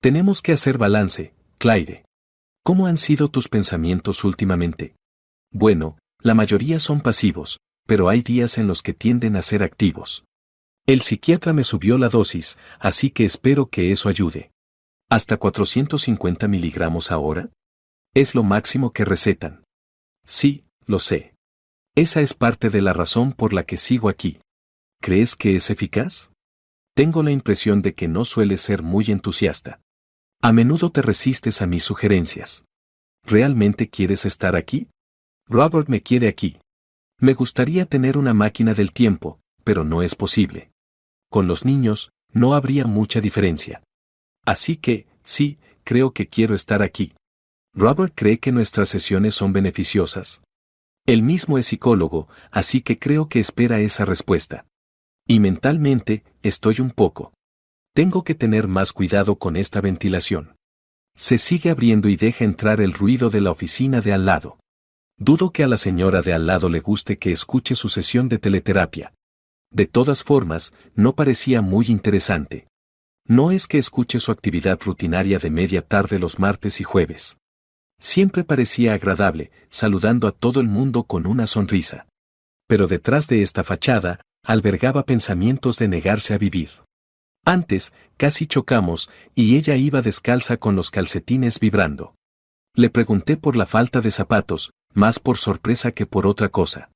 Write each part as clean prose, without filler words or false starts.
Tenemos que hacer balance, Claire. ¿Cómo han sido tus pensamientos últimamente? Bueno, la mayoría son pasivos, pero hay días en los que tienden a ser activos. El psiquiatra me subió la dosis, así que espero que eso ayude. ¿Hasta 450 miligramos ahora? Es lo máximo que recetan. Sí, lo sé. Esa es parte de la razón por la que sigo aquí. ¿Crees que es eficaz? Tengo la impresión de que no sueles ser muy entusiasta. A menudo te resistes a mis sugerencias. ¿Realmente quieres estar aquí? Robert me quiere aquí. Me gustaría tener una máquina del tiempo, pero no es posible. Con los niños, no habría mucha diferencia. Así que, sí, creo que quiero estar aquí. Robert cree que nuestras sesiones son beneficiosas. Él mismo es psicólogo, así que creo que espera esa respuesta. Y mentalmente, estoy un poco. Tengo que tener más cuidado con esta ventilación. Se sigue abriendo y deja entrar el ruido de la oficina de al lado. Dudo que a la señora de al lado le guste que escuche su sesión de teleterapia. De todas formas, no parecía muy interesante. No es que escuche su actividad rutinaria de media tarde los martes y jueves. Siempre parecía agradable, saludando a todo el mundo con una sonrisa. Pero detrás de esta fachada, albergaba pensamientos de negarse a vivir. Antes, casi chocamos, y ella iba descalza con los calcetines vibrando. Le pregunté por la falta de zapatos, más por sorpresa que por otra cosa.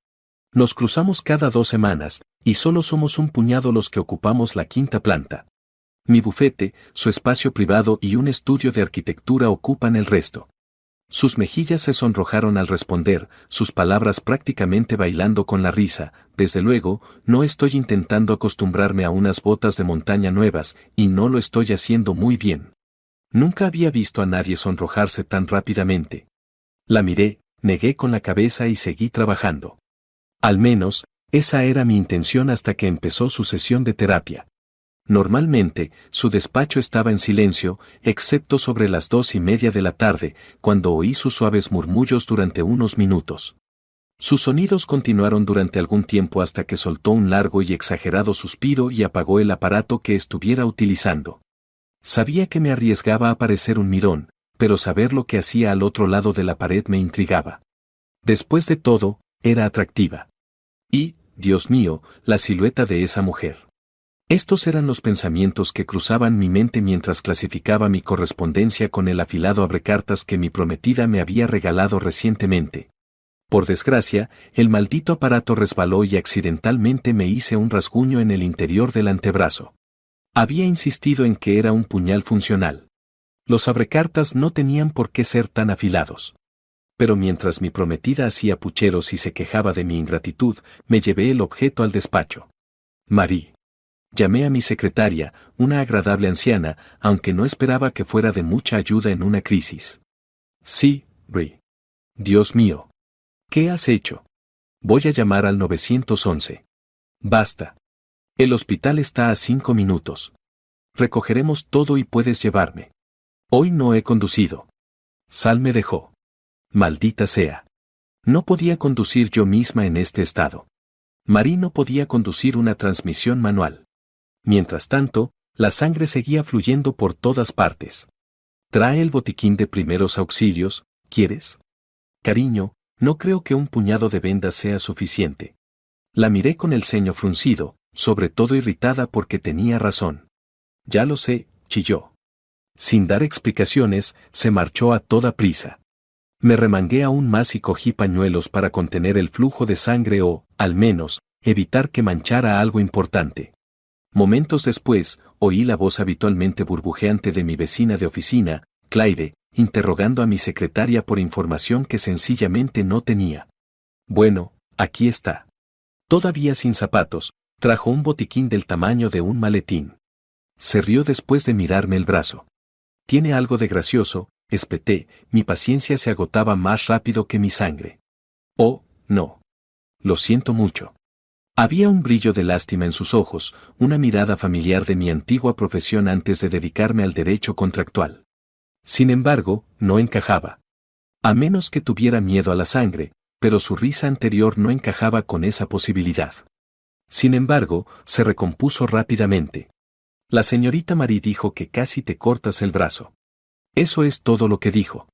Nos cruzamos cada 2 semanas, y solo somos un puñado los que ocupamos la 5ª planta. Mi bufete, su espacio privado y un estudio de arquitectura ocupan el resto. Sus mejillas se sonrojaron al responder, sus palabras prácticamente bailando con la risa. Desde luego, no estoy intentando acostumbrarme a unas botas de montaña nuevas, y no lo estoy haciendo muy bien. Nunca había visto a nadie sonrojarse tan rápidamente. La miré, negué con la cabeza y seguí trabajando. Al menos, esa era mi intención hasta que empezó su sesión de terapia. Normalmente, su despacho estaba en silencio, excepto sobre las 2:30 de la tarde, cuando oí sus suaves murmullos durante unos minutos. Sus sonidos continuaron durante algún tiempo hasta que soltó un largo y exagerado suspiro y apagó el aparato que estuviera utilizando. Sabía que me arriesgaba a parecer un mirón, pero saber lo que hacía al otro lado de la pared me intrigaba. Después de todo, era atractiva. Y, Dios mío, la silueta de esa mujer. Estos eran los pensamientos que cruzaban mi mente mientras clasificaba mi correspondencia con el afilado abrecartas que mi prometida me había regalado recientemente. Por desgracia, el maldito aparato resbaló y accidentalmente me hice un rasguño en el interior del antebrazo. Había insistido en que era un puñal funcional. Los abrecartas no tenían por qué ser tan afilados. Pero mientras mi prometida hacía pucheros y se quejaba de mi ingratitud, me llevé el objeto al despacho. Marie. Llamé a mi secretaria, una agradable anciana, aunque no esperaba que fuera de mucha ayuda en una crisis. Sí, Brie. Dios mío. ¿Qué has hecho? Voy a llamar al 911. Basta. El hospital está a 5 minutos. Recogeremos todo y puedes llevarme. Hoy no he conducido. Sal me dejó. Maldita sea. No podía conducir yo misma en este estado. Marie no podía conducir una transmisión manual. Mientras tanto, la sangre seguía fluyendo por todas partes. Trae el botiquín de primeros auxilios, ¿quieres? Cariño, no creo que un puñado de vendas sea suficiente. La miré con el ceño fruncido, sobre todo irritada porque tenía razón. Ya lo sé, chilló. Sin dar explicaciones, se marchó a toda prisa. Me remangué aún más y cogí pañuelos para contener el flujo de sangre o, al menos, evitar que manchara algo importante. Momentos después, oí la voz habitualmente burbujeante de mi vecina de oficina, Claire, interrogando a mi secretaria por información que sencillamente no tenía. Bueno, aquí está. Todavía sin zapatos, trajo un botiquín del tamaño de un maletín. Se rió después de mirarme el brazo. Tiene algo de gracioso, espeté, mi paciencia se agotaba más rápido que mi sangre. Oh, no. Lo siento mucho. Había un brillo de lástima en sus ojos, una mirada familiar de mi antigua profesión antes de dedicarme al derecho contractual. Sin embargo, no encajaba. A menos que tuviera miedo a la sangre, pero su risa anterior no encajaba con esa posibilidad. Sin embargo, se recompuso rápidamente. La señorita Marie dijo que casi te cortas el brazo. Eso es todo lo que dijo.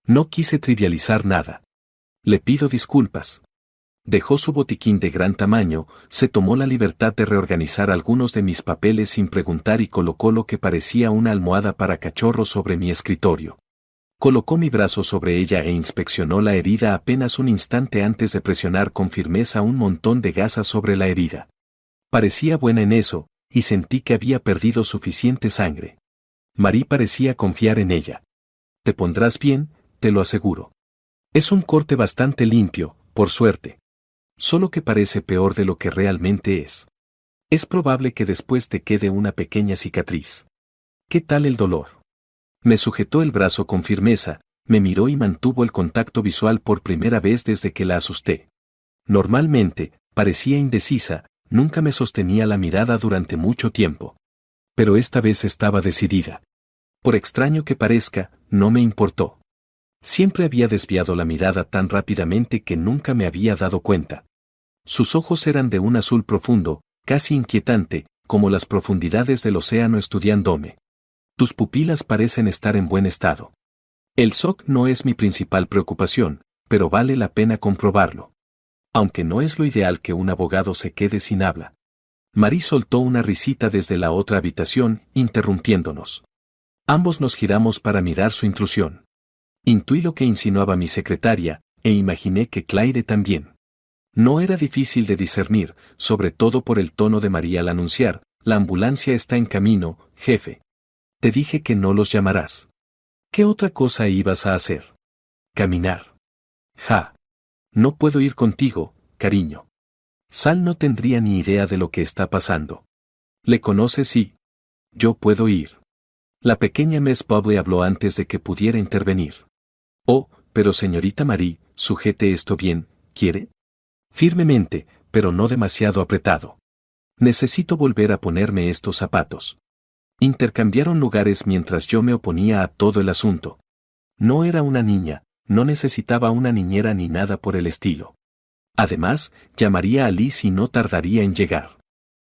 No quise trivializar nada. Le pido disculpas. Dejó su botiquín de gran tamaño, se tomó la libertad de reorganizar algunos de mis papeles sin preguntar y colocó lo que parecía una almohada para cachorro sobre mi escritorio. Colocó mi brazo sobre ella e inspeccionó la herida apenas un instante antes de presionar con firmeza un montón de gasas sobre la herida. Parecía buena en eso, y sentí que había perdido suficiente sangre. Marie parecía confiar en ella. Te pondrás bien, te lo aseguro. Es un corte bastante limpio, por suerte. Solo que parece peor de lo que realmente es. Es probable que después te quede una pequeña cicatriz. ¿Qué tal el dolor? Me sujetó el brazo con firmeza, me miró y mantuvo el contacto visual por primera vez desde que la asusté. Normalmente, parecía indecisa, nunca me sostenía la mirada durante mucho tiempo. Pero esta vez estaba decidida. Por extraño que parezca, no me importó. Siempre había desviado la mirada tan rápidamente que nunca me había dado cuenta. Sus ojos eran de un azul profundo, casi inquietante, como las profundidades del océano estudiándome. Tus pupilas parecen estar en buen estado. El shock no es mi principal preocupación, pero vale la pena comprobarlo. Aunque no es lo ideal que un abogado se quede sin habla. Marie soltó una risita desde la otra habitación, interrumpiéndonos. Ambos nos giramos para mirar su intrusión. Intuí lo que insinuaba mi secretaria, e imaginé que Claire también. No era difícil de discernir, sobre todo por el tono de María al anunciar, la ambulancia está en camino, jefe. Te dije que no los llamarás. ¿Qué otra cosa ibas a hacer? Caminar. Ja. No puedo ir contigo, cariño. Sal no tendría ni idea de lo que está pasando. ¿Le conoces y? Yo puedo ir. La pequeña Miss Bubbly habló antes de que pudiera intervenir. Oh, pero señorita Marie, sujete esto bien, ¿quiere? Firmemente, pero no demasiado apretado. Necesito volver a ponerme estos zapatos. Intercambiaron lugares mientras yo me oponía a todo el asunto. No era una niña, no necesitaba una niñera ni nada por el estilo. Además, llamaría a Liz y no tardaría en llegar.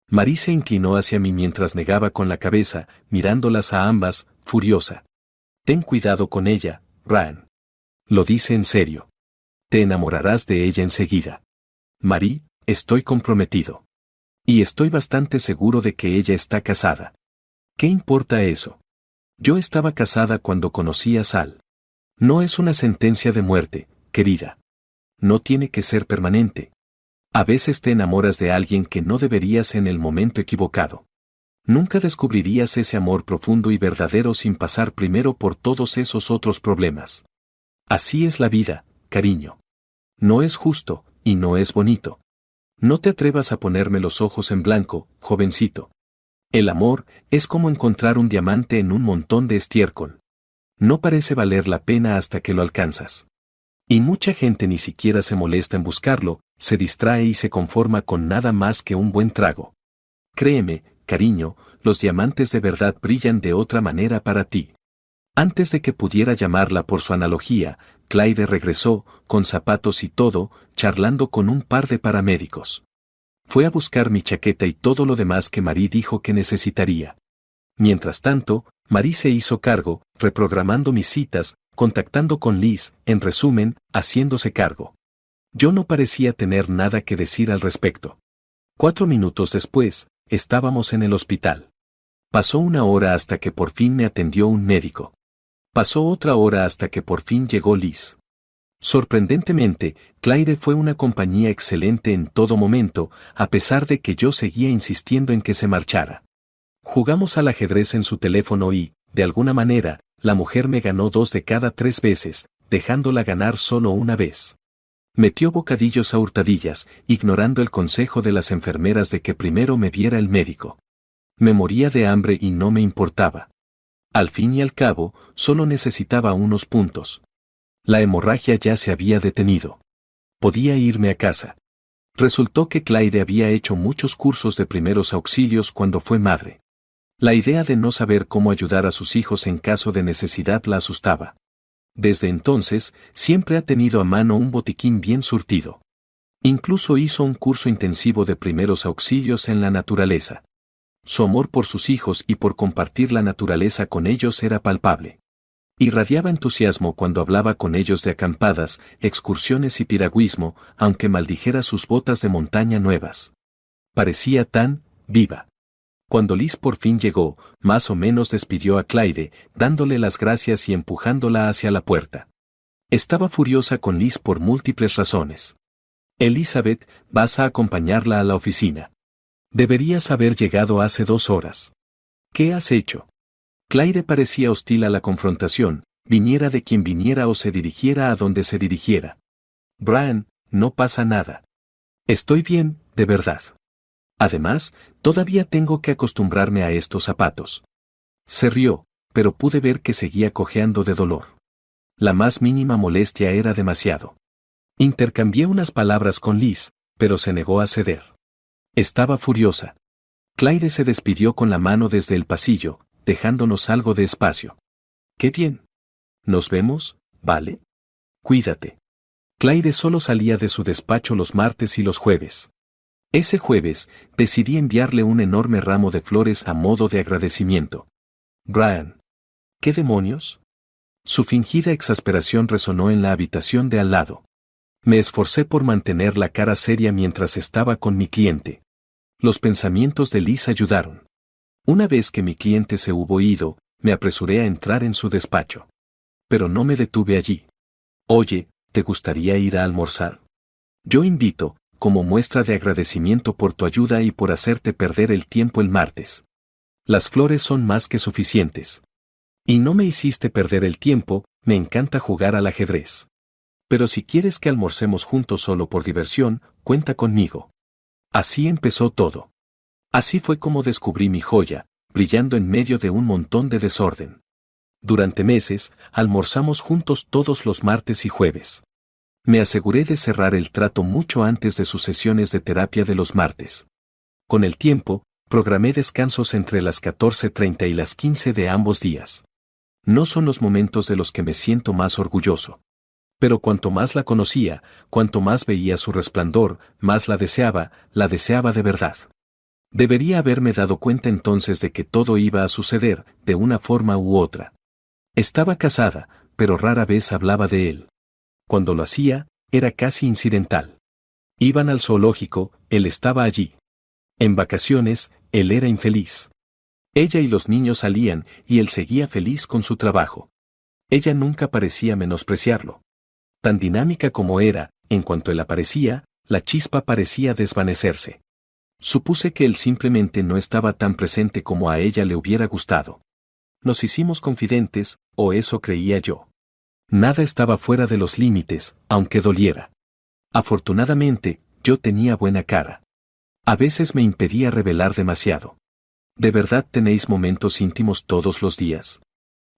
Marie se inclinó hacia mí mientras negaba con la cabeza, mirándolas a ambas, furiosa. Ten cuidado con ella, Ryan. Lo dice en serio. Te enamorarás de ella enseguida. Marie, estoy comprometido. Y estoy bastante seguro de que ella está casada. ¿Qué importa eso? Yo estaba casada cuando conocí a Sal. No es una sentencia de muerte, querida. No tiene que ser permanente. A veces te enamoras de alguien que no deberías en el momento equivocado. Nunca descubrirías ese amor profundo y verdadero sin pasar primero por todos esos otros problemas. Así es la vida, cariño. No es justo, y no es bonito. No te atrevas a ponerme los ojos en blanco, jovencito. El amor es como encontrar un diamante en un montón de estiércol. No parece valer la pena hasta que lo alcanzas. Y mucha gente ni siquiera se molesta en buscarlo, se distrae y se conforma con nada más que un buen trago. Créeme, cariño, los diamantes de verdad brillan de otra manera para ti. Antes de que pudiera llamarla por su analogía, Claire regresó, con zapatos y todo, charlando con un par de paramédicos. Fue a buscar mi chaqueta y todo lo demás que Marie dijo que necesitaría. Mientras tanto, Marie se hizo cargo, reprogramando mis citas, contactando con Liz, en resumen, haciéndose cargo. Yo no parecía tener nada que decir al respecto. 4 minutos después, estábamos en el hospital. Pasó 1 hora hasta que por fin me atendió un médico. Pasó otra hora hasta que por fin llegó Liz. Sorprendentemente, Claire fue una compañía excelente en todo momento, a pesar de que yo seguía insistiendo en que se marchara. Jugamos al ajedrez en su teléfono y, de alguna manera, la mujer me ganó 2 de cada 3 veces, dejándola ganar solo una vez. Metió bocadillos a hurtadillas, ignorando el consejo de las enfermeras de que primero me viera el médico. Me moría de hambre y no me importaba. Al fin y al cabo, solo necesitaba unos puntos. La hemorragia ya se había detenido. Podía irme a casa. Resultó que Claire había hecho muchos cursos de primeros auxilios cuando fue madre. La idea de no saber cómo ayudar a sus hijos en caso de necesidad la asustaba. Desde entonces, siempre ha tenido a mano un botiquín bien surtido. Incluso hizo un curso intensivo de primeros auxilios en la naturaleza. Su amor por sus hijos y por compartir la naturaleza con ellos era palpable. Irradiaba entusiasmo cuando hablaba con ellos de acampadas, excursiones y piragüismo, aunque maldijera sus botas de montaña nuevas. Parecía tan viva. Cuando Liz por fin llegó, más o menos despidió a Clyde, dándole las gracias y empujándola hacia la puerta. Estaba furiosa con Liz por múltiples razones. Elizabeth, vas a acompañarla a la oficina. Deberías haber llegado hace 2 horas. ¿Qué has hecho? Clyde parecía hostil a la confrontación, viniera de quien viniera o se dirigiera a donde se dirigiera. Brian, no pasa nada. Estoy bien, de verdad. Además, todavía tengo que acostumbrarme a estos zapatos. Se rió, pero pude ver que seguía cojeando de dolor. La más mínima molestia era demasiado. Intercambié unas palabras con Liz, pero se negó a ceder. Estaba furiosa. Clyde se despidió con la mano desde el pasillo, dejándonos algo de espacio. ¡Qué bien! ¿Nos vemos, vale? Cuídate. Clyde solo salía de su despacho los martes y los jueves. Ese jueves, decidí enviarle un enorme ramo de flores a modo de agradecimiento. Brian. ¿Qué demonios? Su fingida exasperación resonó en la habitación de al lado. Me esforcé por mantener la cara seria mientras estaba con mi cliente. Los pensamientos de Liz ayudaron. Una vez que mi cliente se hubo ido, me apresuré a entrar en su despacho. Pero no me detuve allí. Oye, ¿te gustaría ir a almorzar? Yo invito, como muestra de agradecimiento por tu ayuda y por hacerte perder el tiempo el martes. Las flores son más que suficientes. Y no me hiciste perder el tiempo, me encanta jugar al ajedrez. Pero si quieres que almorcemos juntos solo por diversión, cuenta conmigo. Así empezó todo. Así fue como descubrí mi joya, brillando en medio de un montón de desorden. Durante meses, almorzamos juntos todos los martes y jueves. Me aseguré de cerrar el trato mucho antes de sus sesiones de terapia de los martes. Con el tiempo, programé descansos entre las 14:30 y las 15 de ambos días. No son los momentos de los que me siento más orgulloso. Pero cuanto más la conocía, cuanto más veía su resplandor, más la deseaba de verdad. Debería haberme dado cuenta entonces de que todo iba a suceder, de una forma u otra. Estaba casada, pero rara vez hablaba de él. Cuando lo hacía, era casi incidental. Iban al zoológico, él estaba allí. En vacaciones, él era infeliz. Ella y los niños salían, y él seguía feliz con su trabajo. Ella nunca parecía menospreciarlo. Tan dinámica como era, en cuanto él aparecía, la chispa parecía desvanecerse. Supuse que él simplemente no estaba tan presente como a ella le hubiera gustado. Nos hicimos confidentes, o eso creía yo. Nada estaba fuera de los límites, aunque doliera. Afortunadamente, yo tenía buena cara. A veces me impedía revelar demasiado. ¿De verdad tenéis momentos íntimos todos los días?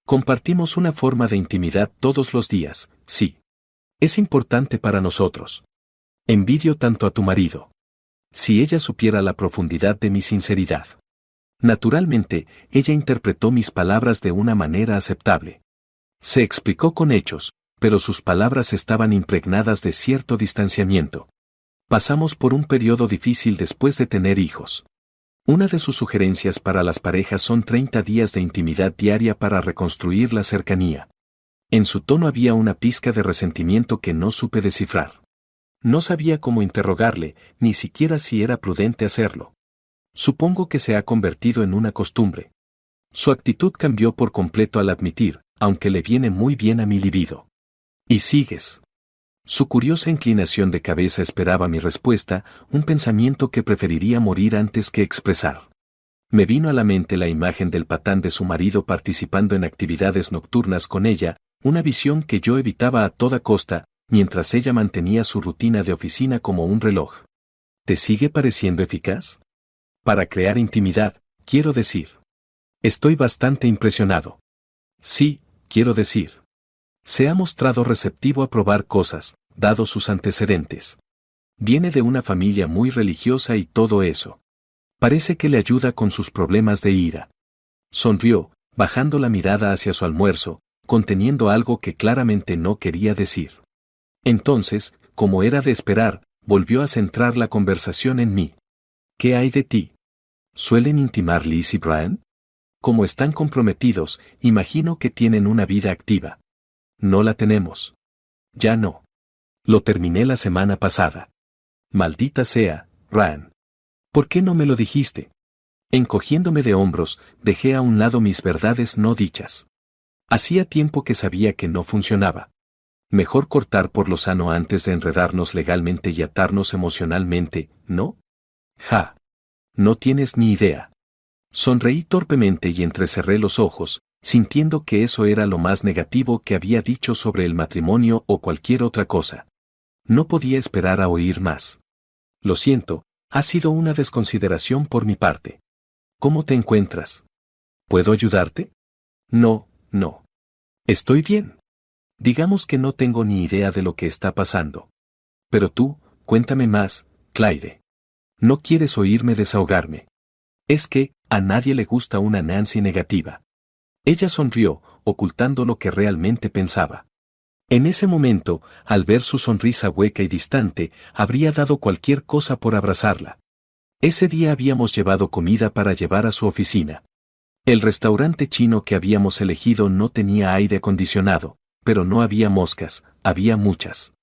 Compartimos una forma de intimidad todos los días, sí. Es importante para nosotros. Envidio tanto a tu marido. Si ella supiera la profundidad de mi sinceridad. Naturalmente, ella interpretó mis palabras de una manera aceptable. Se explicó con hechos, pero sus palabras estaban impregnadas de cierto distanciamiento. Pasamos por un periodo difícil después de tener hijos. Una de sus sugerencias para las parejas son 30 días de intimidad diaria para reconstruir la cercanía. En su tono había una pizca de resentimiento que no supe descifrar. No sabía cómo interrogarle, ni siquiera si era prudente hacerlo. Supongo que se ha convertido en una costumbre. Su actitud cambió por completo al admitir, aunque le viene muy bien a mi libido. ¿Y sigues? Su curiosa inclinación de cabeza esperaba mi respuesta, un pensamiento que preferiría morir antes que expresar. Me vino a la mente la imagen del patán de su marido participando en actividades nocturnas con ella, una visión que yo evitaba a toda costa, mientras ella mantenía su rutina de oficina como un reloj. ¿Te sigue pareciendo eficaz? Para crear intimidad, quiero decir. Estoy bastante impresionado. Sí, quiero decir. Se ha mostrado receptivo a probar cosas, dado sus antecedentes. Viene de una familia muy religiosa y todo eso. Parece que le ayuda con sus problemas de ira. Sonrió, bajando la mirada hacia su almuerzo, conteniendo algo que claramente no quería decir. Entonces, como era de esperar, volvió a centrar la conversación en mí. ¿Qué hay de ti? ¿Suelen intimar Liz y Brian? Como están comprometidos, imagino que tienen una vida activa. No la tenemos. Ya no. Lo terminé la semana pasada. Maldita sea, Brian. ¿Por qué no me lo dijiste? Encogiéndome de hombros, dejé a un lado mis verdades no dichas. Hacía tiempo que sabía que no funcionaba. Mejor cortar por lo sano antes de enredarnos legalmente y atarnos emocionalmente, ¿no? Ja. No tienes ni idea. Sonreí torpemente y entrecerré los ojos, sintiendo que eso era lo más negativo que había dicho sobre el matrimonio o cualquier otra cosa. No podía esperar a oír más. Lo siento, ha sido una desconsideración por mi parte. ¿Cómo te encuentras? ¿Puedo ayudarte? No. Estoy bien. Digamos que no tengo ni idea de lo que está pasando. Pero tú, cuéntame más, Claire. No quieres oírme desahogarme. Es que, a nadie le gusta una Nancy negativa. Ella sonrió, ocultando lo que realmente pensaba. En ese momento, al ver su sonrisa hueca y distante, habría dado cualquier cosa por abrazarla. Ese día habíamos llevado comida para llevar a su oficina. El restaurante chino que habíamos elegido no tenía aire acondicionado, pero no había moscas, había muchas.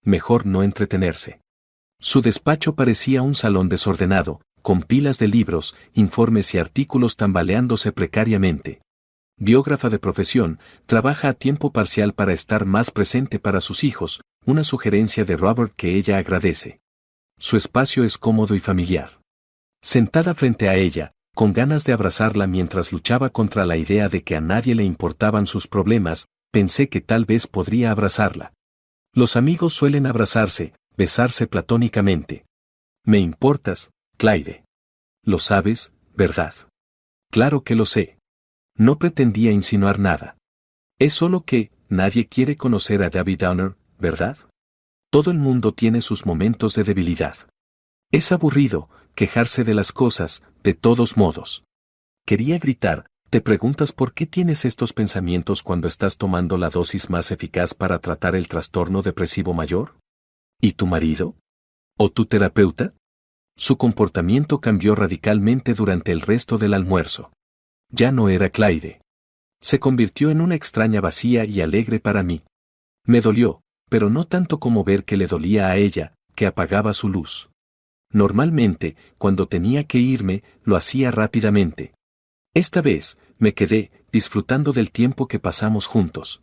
Mejor no entretenerse. Su despacho parecía un salón desordenado, con pilas de libros, informes y artículos tambaleándose precariamente. Biógrafa de profesión, trabaja a tiempo parcial para estar más presente para sus hijos, una sugerencia de Robert que ella agradece. Su espacio es cómodo y familiar. Sentada frente a ella, con ganas de abrazarla mientras luchaba contra la idea de que a nadie le importaban sus problemas, pensé que tal vez podría abrazarla. Los amigos suelen abrazarse, besarse platónicamente. Me importas, Claire. Lo sabes, ¿verdad? Claro que lo sé. No pretendía insinuar nada. Es solo que, nadie quiere conocer a David Downer, ¿verdad? Todo el mundo tiene sus momentos de debilidad. Es aburrido, quejarse de las cosas, de todos modos. Quería gritar, ¿te preguntas por qué tienes estos pensamientos cuando estás tomando la dosis más eficaz para tratar el trastorno depresivo mayor? ¿Y tu marido? ¿O tu terapeuta? Su comportamiento cambió radicalmente durante el resto del almuerzo. Ya no era Claire. Se convirtió en una extraña vacía y alegre para mí. Me dolió, pero no tanto como ver que le dolía a ella, que apagaba su luz. Normalmente, cuando tenía que irme, lo hacía rápidamente. Esta vez, me quedé, disfrutando del tiempo que pasamos juntos.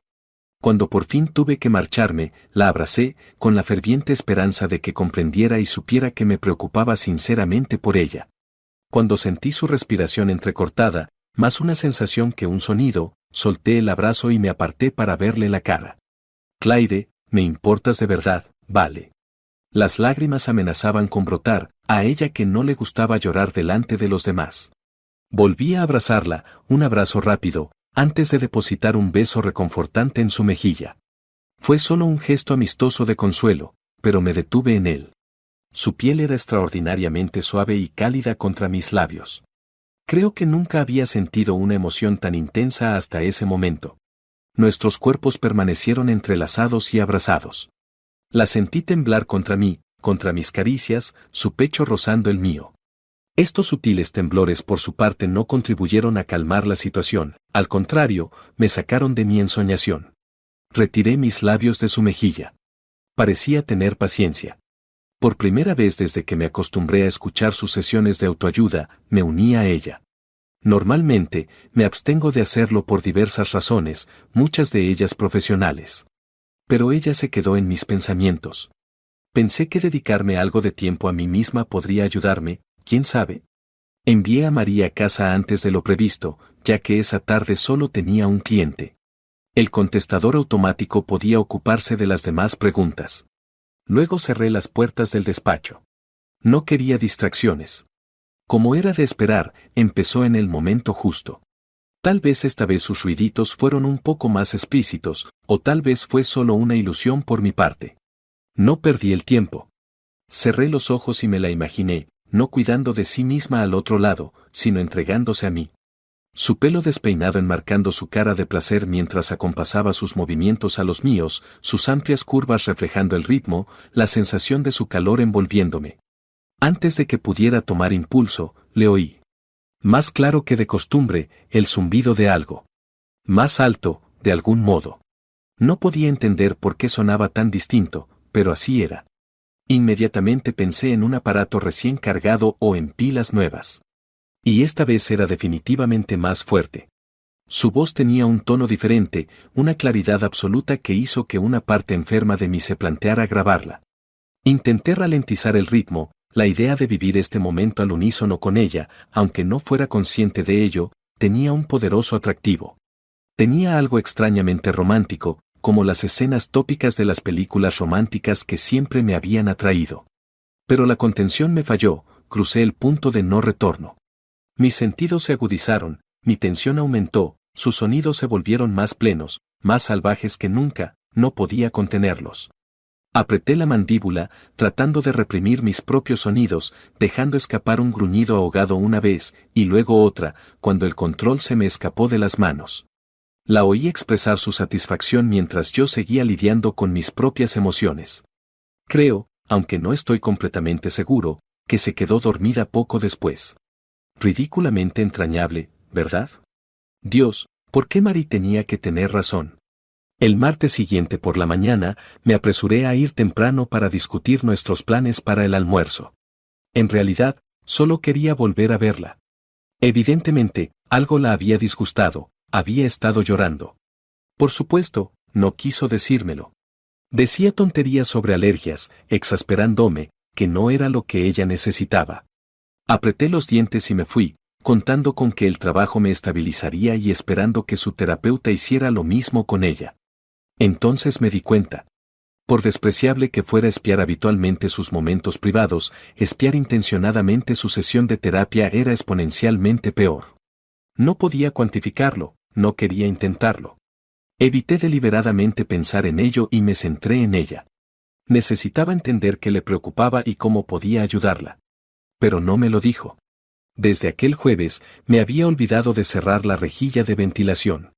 Cuando por fin tuve que marcharme, la abracé, con la ferviente esperanza de que comprendiera y supiera que me preocupaba sinceramente por ella. Cuando sentí su respiración entrecortada, más una sensación que un sonido, solté el abrazo y me aparté para verle la cara. Claire, me importas de verdad, vale. Las lágrimas amenazaban con brotar, a ella que no le gustaba llorar delante de los demás. Volví a abrazarla, un abrazo rápido, antes de depositar un beso reconfortante en su mejilla. Fue solo un gesto amistoso de consuelo, pero me detuve en él. Su piel era extraordinariamente suave y cálida contra mis labios. Creo que nunca había sentido una emoción tan intensa hasta ese momento. Nuestros cuerpos permanecieron entrelazados y abrazados. La sentí temblar contra mí, contra mis caricias, su pecho rozando el mío. Estos sutiles temblores por su parte no contribuyeron a calmar la situación, al contrario, me sacaron de mi ensoñación. Retiré mis labios de su mejilla. Parecía tener paciencia. Por primera vez desde que me acostumbré a escuchar sus sesiones de autoayuda, me uní a ella. Normalmente, me abstengo de hacerlo por diversas razones, muchas de ellas profesionales. Pero ella se quedó en mis pensamientos. Pensé que dedicarme algo de tiempo a mí misma podría ayudarme, ¿quién sabe? Envié a María a casa antes de lo previsto, ya que esa tarde solo tenía un cliente. El contestador automático podía ocuparse de las demás preguntas. Luego cerré las puertas del despacho. No quería distracciones. Como era de esperar, empezó en el momento justo. Tal vez esta vez sus ruiditos fueron un poco más explícitos, o tal vez fue solo una ilusión por mi parte. No perdí el tiempo. Cerré los ojos y me la imaginé, no cuidando de sí misma al otro lado, sino entregándose a mí. Su pelo despeinado enmarcando su cara de placer mientras acompasaba sus movimientos a los míos, sus amplias curvas reflejando el ritmo, la sensación de su calor envolviéndome. Antes de que pudiera tomar impulso, le oí. Más claro que de costumbre, el zumbido de algo. Más alto, de algún modo. No podía entender por qué sonaba tan distinto, pero así era. Inmediatamente pensé en un aparato recién cargado o en pilas nuevas. Y esta vez era definitivamente más fuerte. Su voz tenía un tono diferente, una claridad absoluta que hizo que una parte enferma de mí se planteara grabarla. Intenté ralentizar el ritmo, la idea de vivir este momento al unísono con ella, aunque no fuera consciente de ello, tenía un poderoso atractivo. Tenía algo extrañamente romántico, como las escenas tópicas de las películas románticas que siempre me habían atraído. Pero la contención me falló, crucé el punto de no retorno. Mis sentidos se agudizaron, mi tensión aumentó, sus sonidos se volvieron más plenos, más salvajes que nunca, no podía contenerlos. Apreté la mandíbula, tratando de reprimir mis propios sonidos, dejando escapar un gruñido ahogado una vez, y luego otra, cuando el control se me escapó de las manos. La oí expresar su satisfacción mientras yo seguía lidiando con mis propias emociones. Creo, aunque no estoy completamente seguro, que se quedó dormida poco después. Ridículamente entrañable, ¿verdad? Dios, ¿por qué Mary tenía que tener razón? El martes siguiente por la mañana, me apresuré a ir temprano para discutir nuestros planes para el almuerzo. En realidad, solo quería volver a verla. Evidentemente, algo la había disgustado, había estado llorando. Por supuesto, no quiso decírmelo. Decía tonterías sobre alergias, exasperándome, que no era lo que ella necesitaba. Apreté los dientes y me fui, contando con que el trabajo me estabilizaría y esperando que su terapeuta hiciera lo mismo con ella. Entonces me di cuenta. Por despreciable que fuera espiar habitualmente sus momentos privados, espiar intencionadamente su sesión de terapia era exponencialmente peor. No podía cuantificarlo, no quería intentarlo. Evité deliberadamente pensar en ello y me centré en ella. Necesitaba entender qué le preocupaba y cómo podía ayudarla. Pero no me lo dijo. Desde aquel jueves, me había olvidado de cerrar la rejilla de ventilación.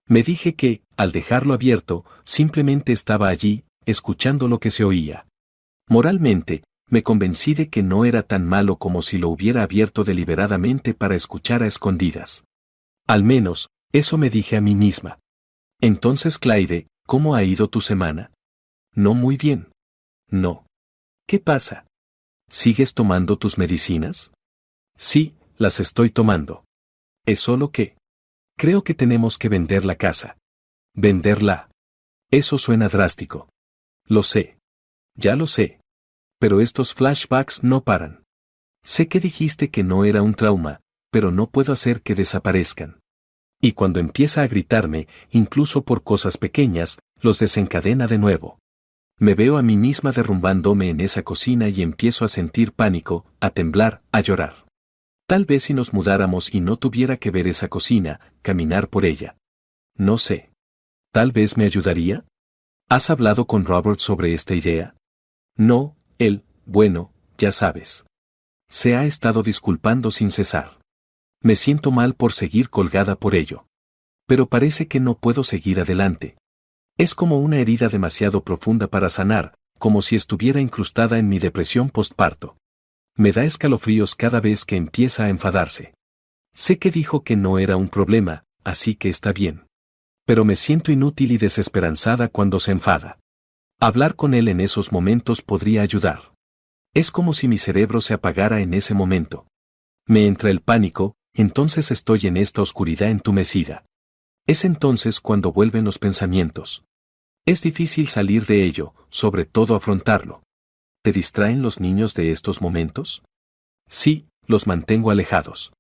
Me dije que, al dejarlo abierto, simplemente estaba allí, escuchando lo que se oía. Moralmente, me convencí de que no era tan malo como si lo hubiera abierto deliberadamente para escuchar a escondidas. Al menos, eso me dije a mí misma. Entonces, Claire, ¿cómo ha ido tu semana? No muy bien. No. ¿Qué pasa? ¿Sigues tomando tus medicinas? Sí, las estoy tomando. Es solo que... Creo que tenemos que vender la casa. ¿Venderla? Eso suena drástico. Lo sé. Ya lo sé. Pero estos flashbacks no paran. Sé que dijiste que no era un trauma, pero no puedo hacer que desaparezcan. Y cuando empieza a gritarme, incluso por cosas pequeñas, los desencadena de nuevo. Me veo a mí misma derrumbándome en esa cocina y empiezo a sentir pánico, a temblar, a llorar. Tal vez si nos mudáramos y no tuviera que ver esa cocina, caminar por ella. No sé. ¿Tal vez me ayudaría? ¿Has hablado con Robert sobre esta idea? No, él, bueno, ya sabes. Se ha estado disculpando sin cesar. Me siento mal por seguir colgada por ello. Pero parece que no puedo seguir adelante. Es como una herida demasiado profunda para sanar, como si estuviera incrustada en mi depresión postparto. Me da escalofríos cada vez que empieza a enfadarse. Sé que dijo que no era un problema, así que está bien. Pero me siento inútil y desesperanzada cuando se enfada. Hablar con él en esos momentos podría ayudar. Es como si mi cerebro se apagara en ese momento. Me entra el pánico, entonces estoy en esta oscuridad entumecida. Es entonces cuando vuelven los pensamientos. Es difícil salir de ello, sobre todo afrontarlo. ¿Te distraen los niños de estos momentos? Sí, los mantengo alejados.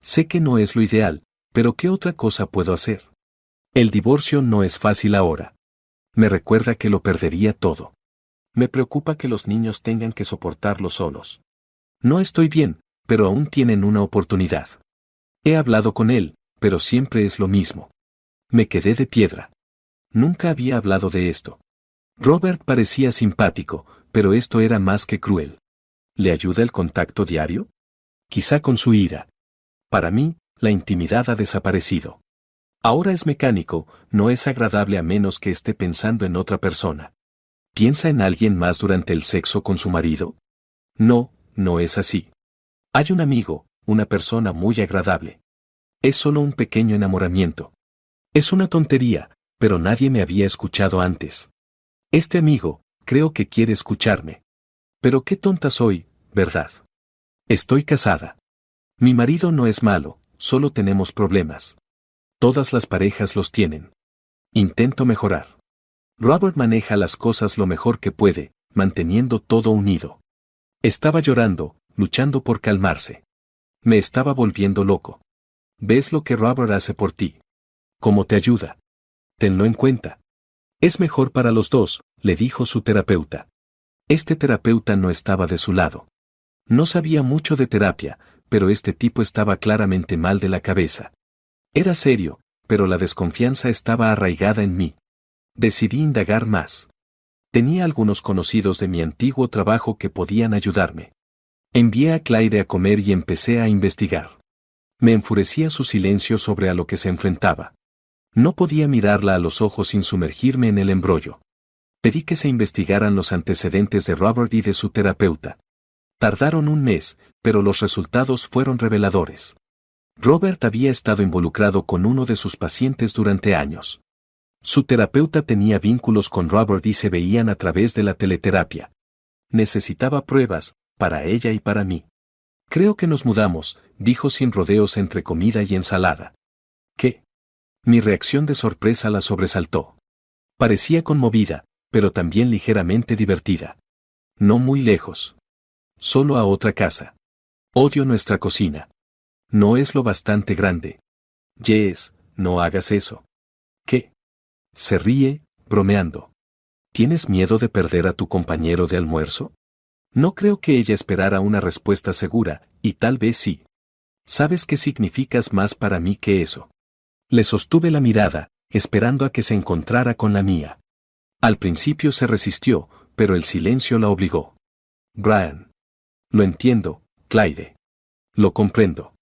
Sé que no es lo ideal, pero ¿qué otra cosa puedo hacer? El divorcio no es fácil ahora. Me recuerda que lo perdería todo. Me preocupa que los niños tengan que soportarlo solos. No estoy bien, pero aún tienen una oportunidad. He hablado con él, pero siempre es lo mismo. Me quedé de piedra. Nunca había hablado de esto. Robert parecía simpático, pero esto era más que cruel. ¿Le ayuda el contacto diario? Quizá con su ira. Para mí, la intimidad ha desaparecido. Ahora es mecánico, no es agradable a menos que esté pensando en otra persona. ¿Piensa en alguien más durante el sexo con su marido? No, no es así. Hay un amigo, una persona muy agradable. Es solo un pequeño enamoramiento. Es una tontería, pero nadie me había escuchado antes. Este amigo, creo que quiere escucharme. Pero qué tonta soy, ¿verdad? Estoy casada. Mi marido no es malo, solo tenemos problemas. Todas las parejas los tienen. Intento mejorar. Robert maneja las cosas lo mejor que puede, manteniendo todo unido. Estaba llorando, luchando por calmarse. Me estaba volviendo loco. ¿Ves lo que Robert hace por ti? ¿Cómo te ayuda? Tenlo en cuenta. Es mejor para los dos, le dijo su terapeuta. Este terapeuta no estaba de su lado. No sabía mucho de terapia, pero este tipo estaba claramente mal de la cabeza. Era serio, pero la desconfianza estaba arraigada en mí. Decidí indagar más. Tenía algunos conocidos de mi antiguo trabajo que podían ayudarme. Envié a Claire a comer y empecé a investigar. Me enfurecía su silencio sobre a lo que se enfrentaba. No podía mirarla a los ojos sin sumergirme en el embrollo. Pedí que se investigaran los antecedentes de Robert y de su terapeuta. Tardaron un mes, pero los resultados fueron reveladores. Robert había estado involucrado con uno de sus pacientes durante años. Su terapeuta tenía vínculos con Robert y se veían a través de la teleterapia. Necesitaba pruebas, para ella y para mí. Creo que nos mudamos, dijo sin rodeos entre comida y ensalada. ¿Qué? Mi reacción de sorpresa la sobresaltó. Parecía conmovida, pero también ligeramente divertida. No muy lejos. Solo a otra casa. Odio nuestra cocina. No es lo bastante grande. Jess, no hagas eso. ¿Qué? Se ríe, bromeando. ¿Tienes miedo de perder a tu compañero de almuerzo? No creo que ella esperara una respuesta segura, y tal vez sí. ¿Sabes qué significas más para mí que eso? Le sostuve la mirada, esperando a que se encontrara con la mía. Al principio se resistió, pero el silencio la obligó. Brian. Lo entiendo, Claire. Lo comprendo.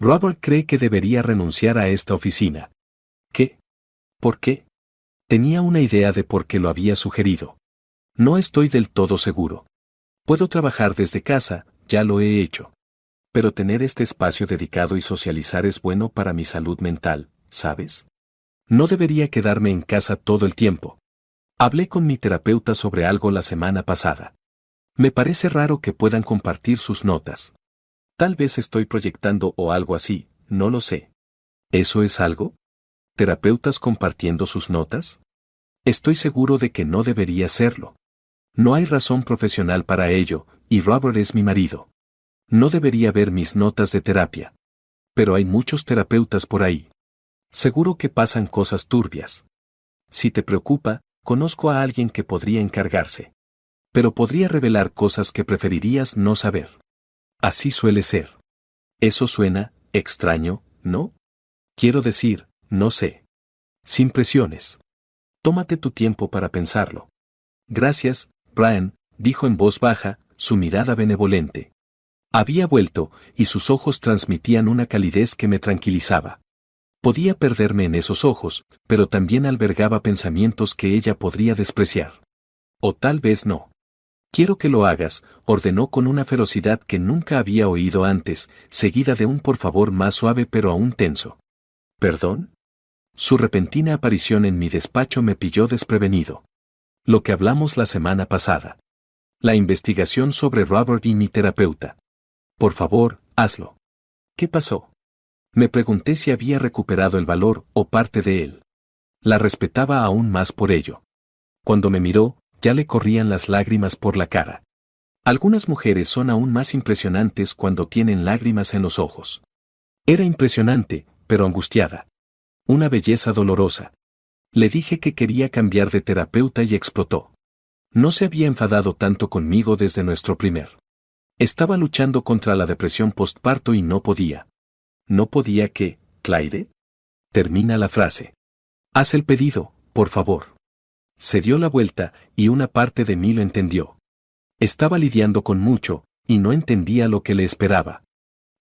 Robert cree que debería renunciar a esta oficina. ¿Qué? ¿Por qué? Tenía una idea de por qué lo había sugerido. No estoy del todo seguro. Puedo trabajar desde casa, ya lo he hecho. Pero tener este espacio dedicado y socializar es bueno para mi salud mental, ¿sabes? No debería quedarme en casa todo el tiempo. Hablé con mi terapeuta sobre algo la semana pasada. Me parece raro que puedan compartir sus notas. Tal vez estoy proyectando o algo así, no lo sé. ¿Eso es algo? ¿Terapeutas compartiendo sus notas? Estoy seguro de que no debería serlo. No hay razón profesional para ello, y Robert es mi marido. No debería ver mis notas de terapia. Pero hay muchos terapeutas por ahí. Seguro que pasan cosas turbias. Si te preocupa, conozco a alguien que podría encargarse. Pero podría revelar cosas que preferirías no saber. Así suele ser. Eso suena extraño, ¿no? Quiero decir, no sé. Sin presiones. Tómate tu tiempo para pensarlo. Gracias, Brian, dijo en voz baja, su mirada benevolente. Había vuelto, y sus ojos transmitían una calidez que me tranquilizaba. Podía perderme en esos ojos, pero también albergaba pensamientos que ella podría despreciar. O tal vez no. Quiero que lo hagas, ordenó con una ferocidad que nunca había oído antes, seguida de un por favor más suave pero aún tenso. ¿Perdón? Su repentina aparición en mi despacho me pilló desprevenido. Lo que hablamos la semana pasada. La investigación sobre Robert y mi terapeuta. Por favor, hazlo. ¿Qué pasó? Me pregunté si había recuperado el valor o parte de él. La respetaba aún más por ello. Cuando me miró, ya le corrían las lágrimas por la cara. Algunas mujeres son aún más impresionantes cuando tienen lágrimas en los ojos. Era impresionante, pero angustiada. Una belleza dolorosa. Le dije que quería cambiar de terapeuta y explotó. No se había enfadado tanto conmigo desde nuestro primer. Estaba luchando contra la depresión postparto y no podía. ¿No podía qué, Claire? Termina la frase. Haz el pedido, por favor. Se dio la vuelta, y una parte de mí lo entendió. Estaba lidiando con mucho, y no entendía lo que le esperaba.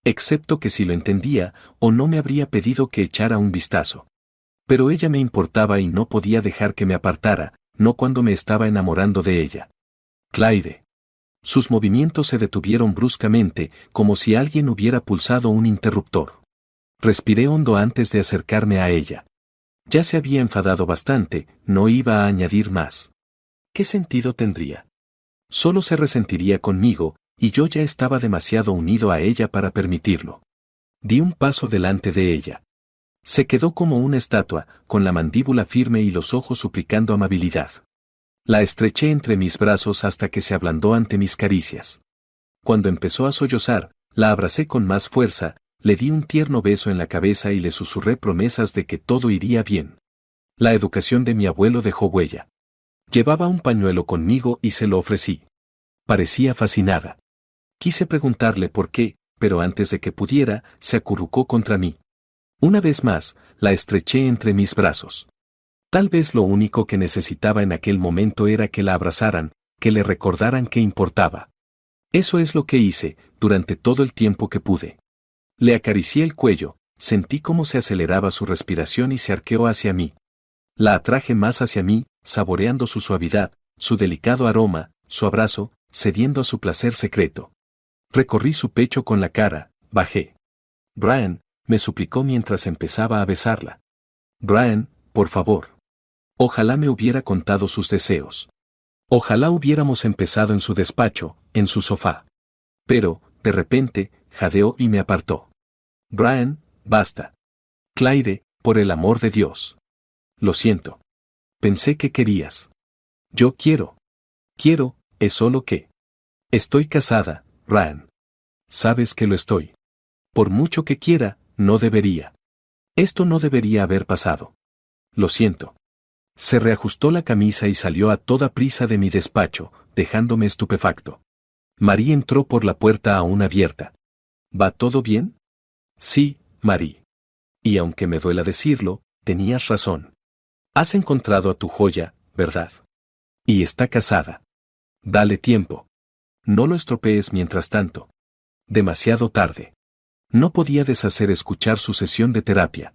Excepto que si lo entendía, o no me habría pedido que echara un vistazo. Pero ella me importaba y no podía dejar que me apartara, no cuando me estaba enamorando de ella. Claire. Sus movimientos se detuvieron bruscamente, como si alguien hubiera pulsado un interruptor. Respiré hondo antes de acercarme a ella. Ya se había enfadado bastante, no iba a añadir más. ¿Qué sentido tendría? Solo se resentiría conmigo, y yo ya estaba demasiado unido a ella para permitirlo. Di un paso delante de ella. Se quedó como una estatua, con la mandíbula firme y los ojos suplicando amabilidad. La estreché entre mis brazos hasta que se ablandó ante mis caricias. Cuando empezó a sollozar, la abracé con más fuerza, le di un tierno beso en la cabeza y le susurré promesas de que todo iría bien. La educación de mi abuelo dejó huella. Llevaba un pañuelo conmigo y se lo ofrecí. Parecía fascinada. Quise preguntarle por qué, pero antes de que pudiera, se acurrucó contra mí. Una vez más, la estreché entre mis brazos. Tal vez lo único que necesitaba en aquel momento era que la abrazaran, que le recordaran qué importaba. Eso es lo que hice, durante todo el tiempo que pude. Le acaricié el cuello, sentí cómo se aceleraba su respiración y se arqueó hacia mí. La atraje más hacia mí, saboreando su suavidad, su delicado aroma, su abrazo, cediendo a su placer secreto. Recorrí su pecho con la cara, bajé. «Brian», me suplicó mientras empezaba a besarla. «Brian, por favor». Ojalá me hubiera contado sus deseos. Ojalá hubiéramos empezado en su despacho, en su sofá. Pero, de repente, jadeó y me apartó. «Brian, basta». «Claire, por el amor de Dios». «Lo siento. Pensé que querías». «Yo quiero». «Quiero, es solo que». «Estoy casada, Brian». «Sabes que lo estoy». «Por mucho que quiera, no debería». «Esto no debería haber pasado». «Lo siento». Se reajustó la camisa y salió a toda prisa de mi despacho, dejándome estupefacto. Marie entró por la puerta aún abierta. «¿Va todo bien?» «Sí, Marie. Y aunque me duela decirlo, tenías razón. Has encontrado a tu joya, ¿verdad? Y está casada. Dale tiempo. No lo estropees mientras tanto. Demasiado tarde». No podía deshacer escuchar su sesión de terapia.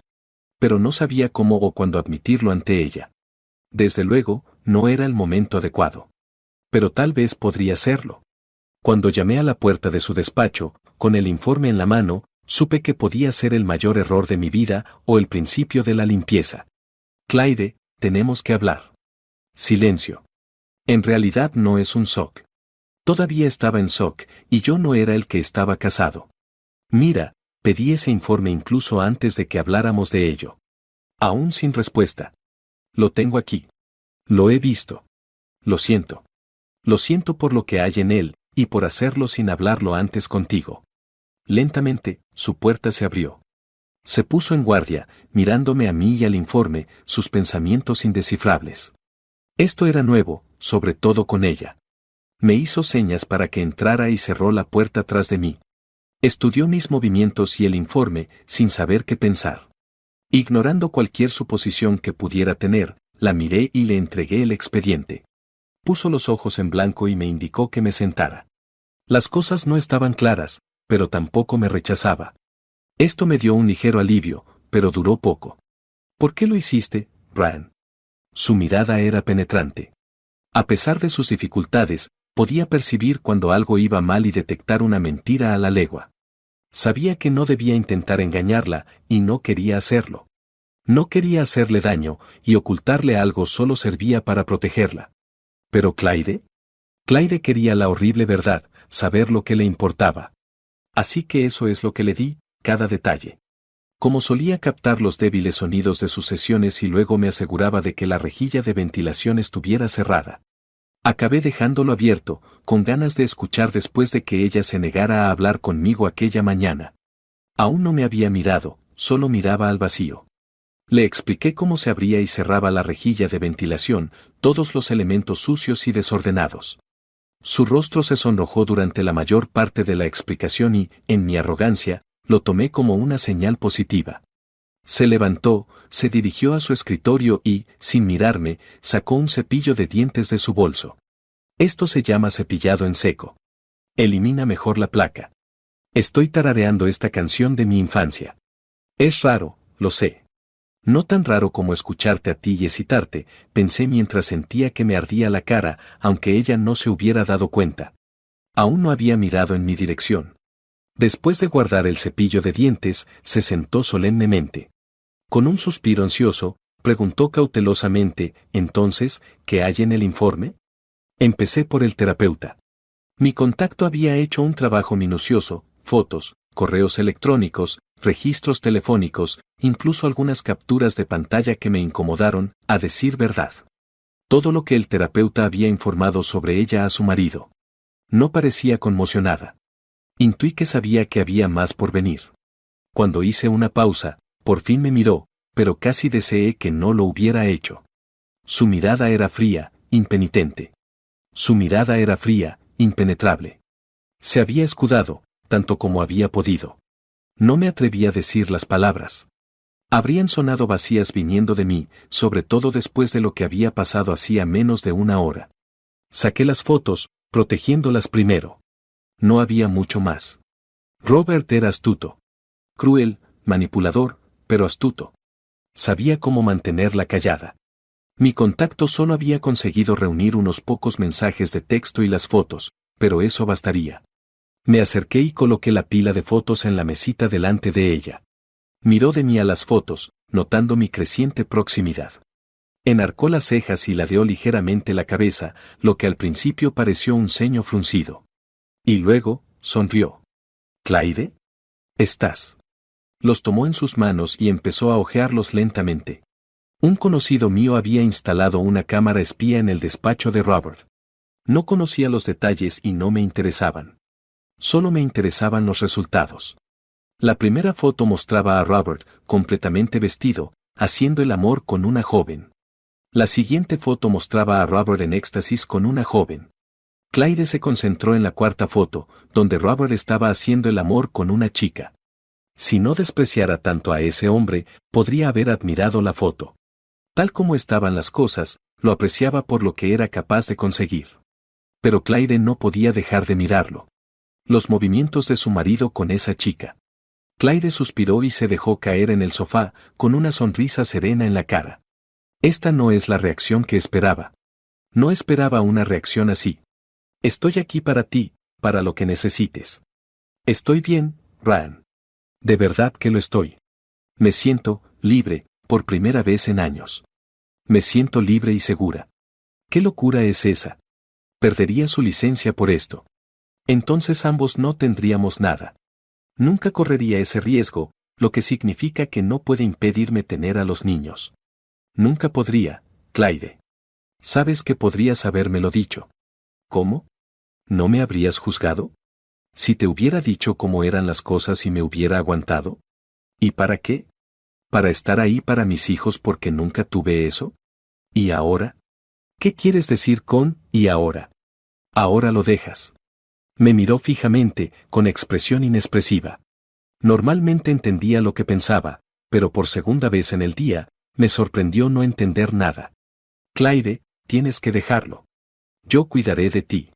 Pero no sabía cómo o cuándo admitirlo ante ella. Desde luego, no era el momento adecuado. Pero tal vez podría serlo. Cuando llamé a la puerta de su despacho, con el informe en la mano, supe que podía ser el mayor error de mi vida o el principio de la limpieza. «Claire, tenemos que hablar». Silencio. En realidad no es un shock. Todavía estaba en shock, y yo no era el que estaba casado. «Mira», pedí ese informe incluso antes de que habláramos de ello. Aún sin respuesta. «Lo tengo aquí. Lo he visto. Lo siento. Lo siento por lo que hay en él, y por hacerlo sin hablarlo antes contigo». Lentamente, su puerta se abrió. Se puso en guardia, mirándome a mí y al informe, sus pensamientos indescifrables. Esto era nuevo, sobre todo con ella. Me hizo señas para que entrara y cerró la puerta tras de mí. Estudió mis movimientos y el informe, sin saber qué pensar. Ignorando cualquier suposición que pudiera tener, la miré y le entregué el expediente. Puso los ojos en blanco y me indicó que me sentara. Las cosas no estaban claras, pero tampoco me rechazaba. Esto me dio un ligero alivio, pero duró poco. «¿Por qué lo hiciste, Brian?» Su mirada era penetrante. A pesar de sus dificultades, podía percibir cuando algo iba mal y detectar una mentira a la legua. Sabía que no debía intentar engañarla, y no quería hacerlo. No quería hacerle daño, y ocultarle algo solo servía para protegerla. ¿Pero Claire? Claire quería la horrible verdad, saber lo que le importaba. Así que eso es lo que le di, cada detalle. Como solía captar los débiles sonidos de sus sesiones y luego me aseguraba de que la rejilla de ventilación estuviera cerrada. Acabé dejándolo abierto, con ganas de escuchar después de que ella se negara a hablar conmigo aquella mañana. Aún no me había mirado, solo miraba al vacío. Le expliqué cómo se abría y cerraba la rejilla de ventilación, todos los elementos sucios y desordenados. Su rostro se sonrojó durante la mayor parte de la explicación y, en mi arrogancia, lo tomé como una señal positiva. Se levantó, se dirigió a su escritorio y, sin mirarme, sacó un cepillo de dientes de su bolso. Esto se llama cepillado en seco. Elimina mejor la placa. Estoy tarareando esta canción de mi infancia. Es raro, lo sé. No tan raro como escucharte a ti y excitarte, pensé mientras sentía que me ardía la cara, aunque ella no se hubiera dado cuenta. Aún no había mirado en mi dirección. Después de guardar el cepillo de dientes, se sentó solemnemente. Con un suspiro ansioso, preguntó cautelosamente, entonces, ¿qué hay en el informe? Empecé por el terapeuta. Mi contacto había hecho un trabajo minucioso, fotos, correos electrónicos, registros telefónicos, incluso algunas capturas de pantalla que me incomodaron, a decir verdad. Todo lo que el terapeuta había informado sobre ella a su marido. No parecía conmocionada. Intuí que sabía que había más por venir. Cuando hice una pausa, por fin me miró, pero casi deseé que no lo hubiera hecho. Su mirada era fría, impenitente. Su mirada era fría, impenetrable. Se había escudado, tanto como había podido. No me atreví a decir las palabras. Habrían sonado vacías viniendo de mí, sobre todo después de lo que había pasado hacía menos de una hora. Saqué las fotos, protegiéndolas primero. No había mucho más. Robert era astuto. Cruel, manipulador, pero astuto. Sabía cómo mantenerla callada. Mi contacto solo había conseguido reunir unos pocos mensajes de texto y las fotos, pero eso bastaría. Me acerqué y coloqué la pila de fotos en la mesita delante de ella. Miró de mí a las fotos, notando mi creciente proximidad. Enarcó las cejas y ladeó ligeramente la cabeza, lo que al principio pareció un ceño fruncido. Y luego, sonrió. ¿Clyde? ¿Estás? Los tomó en sus manos y empezó a hojearlos lentamente. Un conocido mío había instalado una cámara espía en el despacho de Robert. No conocía los detalles y no me interesaban. Solo me interesaban los resultados. La primera foto mostraba a Robert, completamente vestido, haciendo el amor con una joven. La siguiente foto mostraba a Robert en éxtasis con una joven. Clyde se concentró en la cuarta foto, donde Robert estaba haciendo el amor con una chica. Si no despreciara tanto a ese hombre, podría haber admirado la foto. Tal como estaban las cosas, lo apreciaba por lo que era capaz de conseguir. Pero Clyde no podía dejar de mirarlo. Los movimientos de su marido con esa chica. Clyde suspiró y se dejó caer en el sofá, con una sonrisa serena en la cara. Esta no es la reacción que esperaba. No esperaba una reacción así. Estoy aquí para ti, para lo que necesites. Estoy bien, Ryan. De verdad que lo estoy. Me siento libre, por primera vez en años. Me siento libre y segura. ¿Qué locura es esa? Perdería su licencia por esto. Entonces ambos no tendríamos nada. Nunca correría ese riesgo, lo que significa que no puede impedirme tener a los niños. Nunca podría, Clyde. Sabes que podrías habérmelo dicho. ¿Cómo? ¿No me habrías juzgado? Si te hubiera dicho cómo eran las cosas y me hubiera aguantado. ¿Y para qué? ¿Para estar ahí para mis hijos porque nunca tuve eso? ¿Y ahora? ¿Qué quieres decir con «y ahora»? Ahora lo dejas. Me miró fijamente, con expresión inexpresiva. Normalmente entendía lo que pensaba, pero por segunda vez en el día, me sorprendió no entender nada. Clyde, tienes que dejarlo. Yo cuidaré de ti.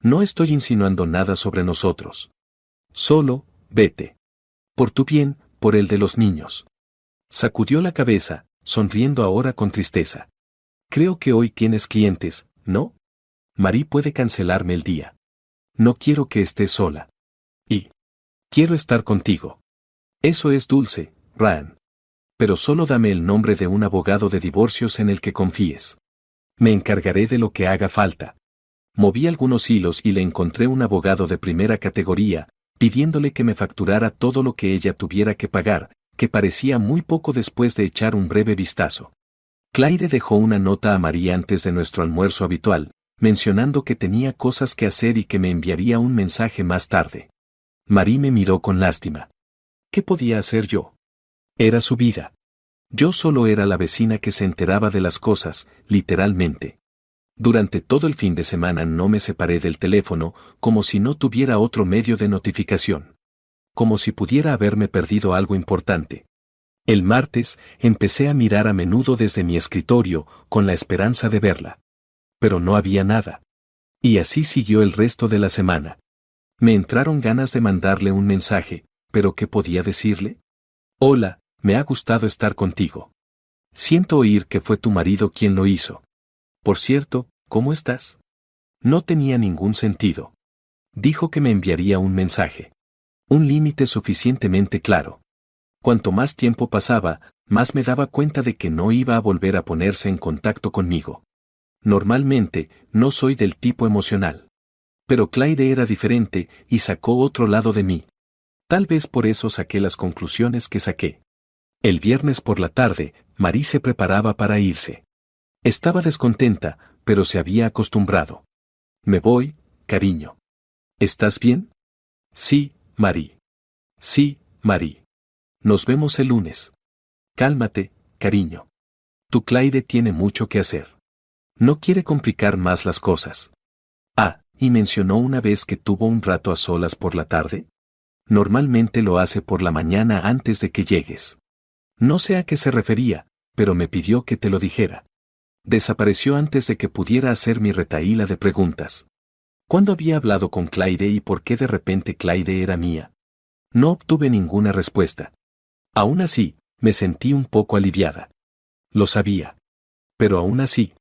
No estoy insinuando nada sobre nosotros. Solo, vete. Por tu bien, por el de los niños. Sacudió la cabeza, sonriendo ahora con tristeza. Creo que hoy tienes clientes, ¿no? Marie puede cancelarme el día. No quiero que estés sola. Y quiero estar contigo. Eso es dulce, Ryan. Pero solo dame el nombre de un abogado de divorcios en el que confíes. Me encargaré de lo que haga falta. Moví algunos hilos y le encontré un abogado de primera categoría, pidiéndole que me facturara todo lo que ella tuviera que pagar, que parecía muy poco después de echar un breve vistazo. Clyde dejó una nota a Marie antes de nuestro almuerzo habitual, mencionando que tenía cosas que hacer y que me enviaría un mensaje más tarde. Marie me miró con lástima. ¿Qué podía hacer yo? Era su vida. Yo solo era la vecina que se enteraba de las cosas, literalmente. Durante todo el fin de semana no me separé del teléfono, como si no tuviera otro medio de notificación. Como si pudiera haberme perdido algo importante. El martes, empecé a mirar a menudo desde mi escritorio, con la esperanza de verla. Pero no había nada. Y así siguió el resto de la semana. Me entraron ganas de mandarle un mensaje, pero ¿qué podía decirle? Hola, me ha gustado estar contigo. Siento oír que fue tu marido quien lo hizo. Por cierto, ¿cómo estás? No tenía ningún sentido. Dijo que me enviaría un mensaje. Un límite suficientemente claro. Cuanto más tiempo pasaba, más me daba cuenta de que no iba a volver a ponerse en contacto conmigo. Normalmente, no soy del tipo emocional. Pero Claire era diferente y sacó otro lado de mí. Tal vez por eso saqué las conclusiones que saqué. El viernes por la tarde, Marie se preparaba para irse. Estaba descontenta, pero se había acostumbrado. Me voy, cariño. ¿Estás bien? Sí, Marie. Sí, Marie. Nos vemos el lunes. Cálmate, cariño. Tu Claire tiene mucho que hacer. No quiere complicar más las cosas. Ah, y mencionó una vez que tuvo un rato a solas por la tarde. Normalmente lo hace por la mañana antes de que llegues. No sé a qué se refería, pero me pidió que te lo dijera. Desapareció antes de que pudiera hacer mi retahíla de preguntas. ¿Cuándo había hablado con Claire y por qué de repente Claire era mía? No obtuve ninguna respuesta. Aún así, me sentí un poco aliviada. Lo sabía. Pero aún así.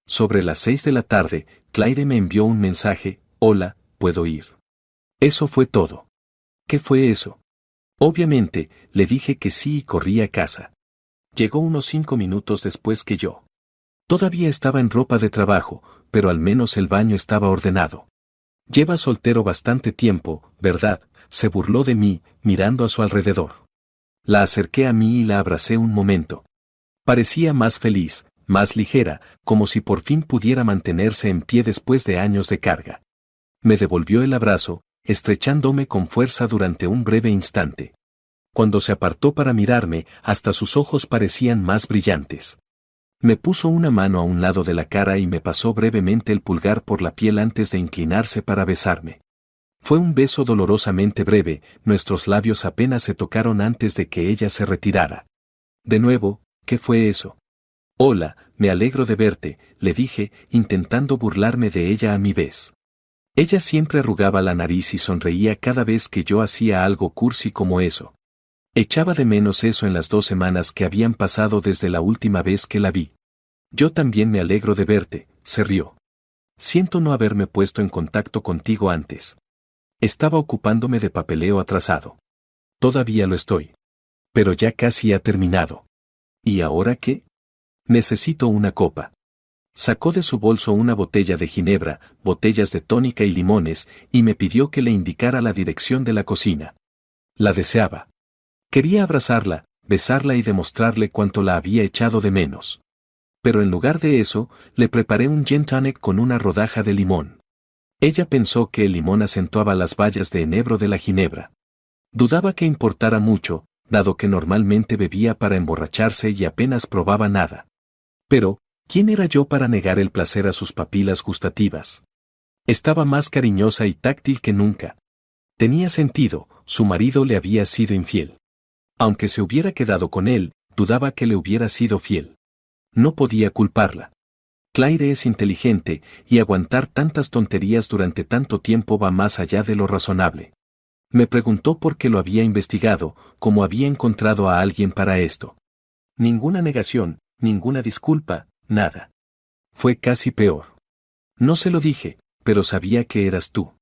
Sobre las 6 de la tarde, Claire me envió un mensaje: hola, ¿puedo ir? Eso fue todo. ¿Qué fue eso? Obviamente, le dije que sí y corrí a casa. Llegó unos 5 minutos después que yo. Todavía estaba en ropa de trabajo, pero al menos el baño estaba ordenado. Lleva soltero bastante tiempo, ¿verdad? Se burló de mí, mirando a su alrededor. La acerqué a mí y la abracé un momento. Parecía más feliz, más ligera, como si por fin pudiera mantenerse en pie después de años de carga. Me devolvió el abrazo, estrechándome con fuerza durante un breve instante. Cuando se apartó para mirarme, hasta sus ojos parecían más brillantes. Me puso una mano a un lado de la cara y me pasó brevemente el pulgar por la piel antes de inclinarse para besarme. Fue un beso dolorosamente breve, nuestros labios apenas se tocaron antes de que ella se retirara. De nuevo, ¿qué fue eso? Hola, me alegro de verte, le dije, intentando burlarme de ella a mi vez. Ella siempre arrugaba la nariz y sonreía cada vez que yo hacía algo cursi como eso. Echaba de menos eso en las 2 semanas que habían pasado desde la última vez que la vi. Yo también me alegro de verte, se rió. Siento no haberme puesto en contacto contigo antes. Estaba ocupándome de papeleo atrasado. Todavía lo estoy. Pero ya casi ha terminado. ¿Y ahora qué? Necesito una copa. Sacó de su bolso una botella de ginebra, botellas de tónica y limones, y me pidió que le indicara la dirección de la cocina. La deseaba. Quería abrazarla, besarla y demostrarle cuánto la había echado de menos. Pero en lugar de eso, le preparé un gin tonic con una rodaja de limón. Ella pensó que el limón acentuaba las bayas de enebro de la ginebra. Dudaba que importara mucho, dado que normalmente bebía para emborracharse y apenas probaba nada. Pero, ¿quién era yo para negar el placer a sus papilas gustativas? Estaba más cariñosa y táctil que nunca. Tenía sentido, su marido le había sido infiel. Aunque se hubiera quedado con él, dudaba que le hubiera sido fiel. No podía culparla. Claire es inteligente, y aguantar tantas tonterías durante tanto tiempo va más allá de lo razonable. Me preguntó por qué lo había investigado, cómo había encontrado a alguien para esto. Ninguna negación, ninguna disculpa, nada. Fue casi peor. No se lo dije, pero sabía que eras tú.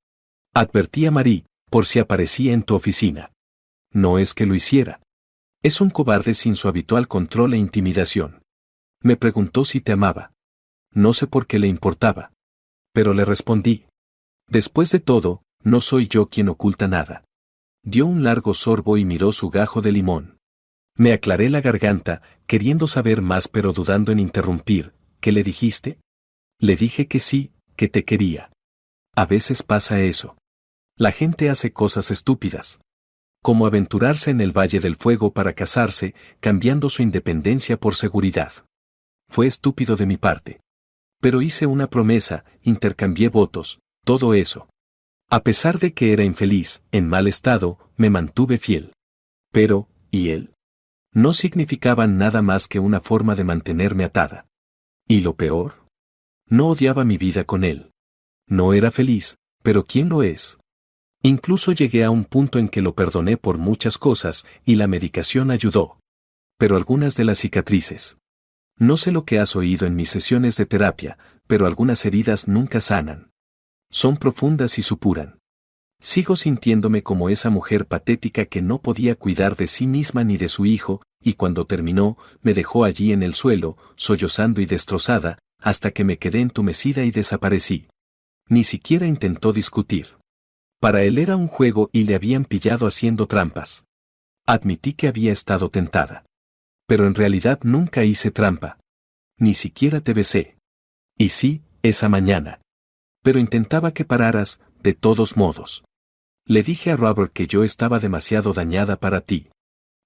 Advertí a Marie, por si aparecía en tu oficina. No es que lo hiciera. Es un cobarde sin su habitual control e intimidación. Me preguntó si te amaba. No sé por qué le importaba. Pero le respondí. Después de todo, no soy yo quien oculta nada. Dio un largo sorbo y miró su gajo de limón. Me aclaré la garganta, queriendo saber más pero dudando en interrumpir. ¿Qué le dijiste? Le dije que sí, que te quería. A veces pasa eso. La gente hace cosas estúpidas. Como aventurarse en el Valle del Fuego para casarse, cambiando su independencia por seguridad. Fue estúpido de mi parte. Pero hice una promesa, intercambié votos, todo eso. A pesar de que era infeliz, en mal estado, me mantuve fiel. Pero, ¿y él? No significaban nada más que una forma de mantenerme atada. ¿Y lo peor? No odiaba mi vida con él. No era feliz, pero ¿quién lo es? Incluso llegué a un punto en que lo perdoné por muchas cosas, y la medicación ayudó. Pero algunas de las cicatrices. No sé lo que has oído en mis sesiones de terapia, pero algunas heridas nunca sanan. Son profundas y supuran. Sigo sintiéndome como esa mujer patética que no podía cuidar de sí misma ni de su hijo, y cuando terminó, me dejó allí en el suelo, sollozando y destrozada, hasta que me quedé entumecida y desaparecí. Ni siquiera intentó discutir. Para él era un juego y le habían pillado haciendo trampas. Admití que había estado tentada. Pero en realidad nunca hice trampa. Ni siquiera te besé. Y sí, esa mañana. Pero intentaba que pararas, de todos modos. Le dije a Robert que yo estaba demasiado dañada para ti.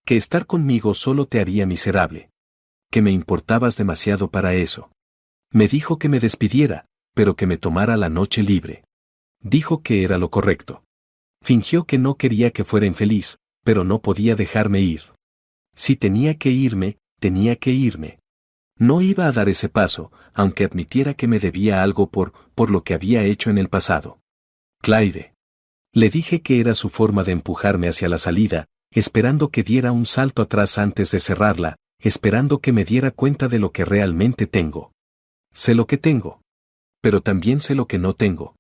Que estar conmigo solo te haría miserable. Que me importabas demasiado para eso. Me dijo que me despidiera, pero que me tomara la noche libre. Dijo que era lo correcto. Fingió que no quería que fuera infeliz, pero no podía dejarme ir. Si tenía que irme, tenía que irme. No iba a dar ese paso, aunque admitiera que me debía algo por lo que había hecho en el pasado. Clyde. Le dije que era su forma de empujarme hacia la salida, esperando que diera un salto atrás antes de cerrarla, esperando que me diera cuenta de lo que realmente tengo. Sé lo que tengo. Pero también sé lo que no tengo.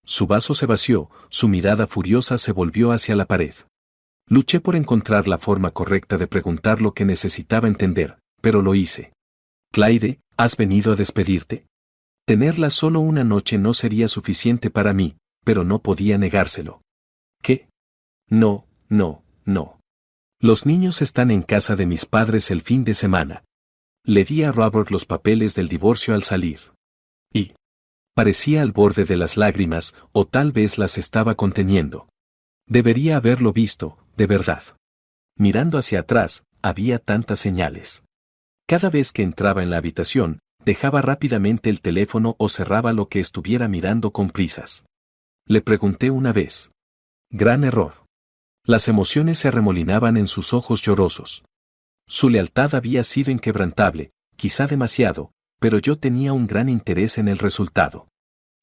Su vaso se vació, su mirada furiosa se volvió hacia la pared. Luché por encontrar la forma correcta de preguntar lo que necesitaba entender, pero lo hice. Clyde, ¿has venido a despedirte? Tenerla solo una noche no sería suficiente para mí, pero no podía negárselo. ¿Qué? No, no, no. Los niños están en casa de mis padres el fin de semana. Le di a Robert los papeles del divorcio al salir. Y parecía al borde de las lágrimas, o tal vez las estaba conteniendo. Debería haberlo visto, de verdad. Mirando hacia atrás, había tantas señales. Cada vez que entraba en la habitación, dejaba rápidamente el teléfono o cerraba lo que estuviera mirando con prisas. Le pregunté una vez. Gran error. Las emociones se arremolinaban en sus ojos llorosos. Su lealtad había sido inquebrantable, quizá demasiado, pero yo tenía un gran interés en el resultado.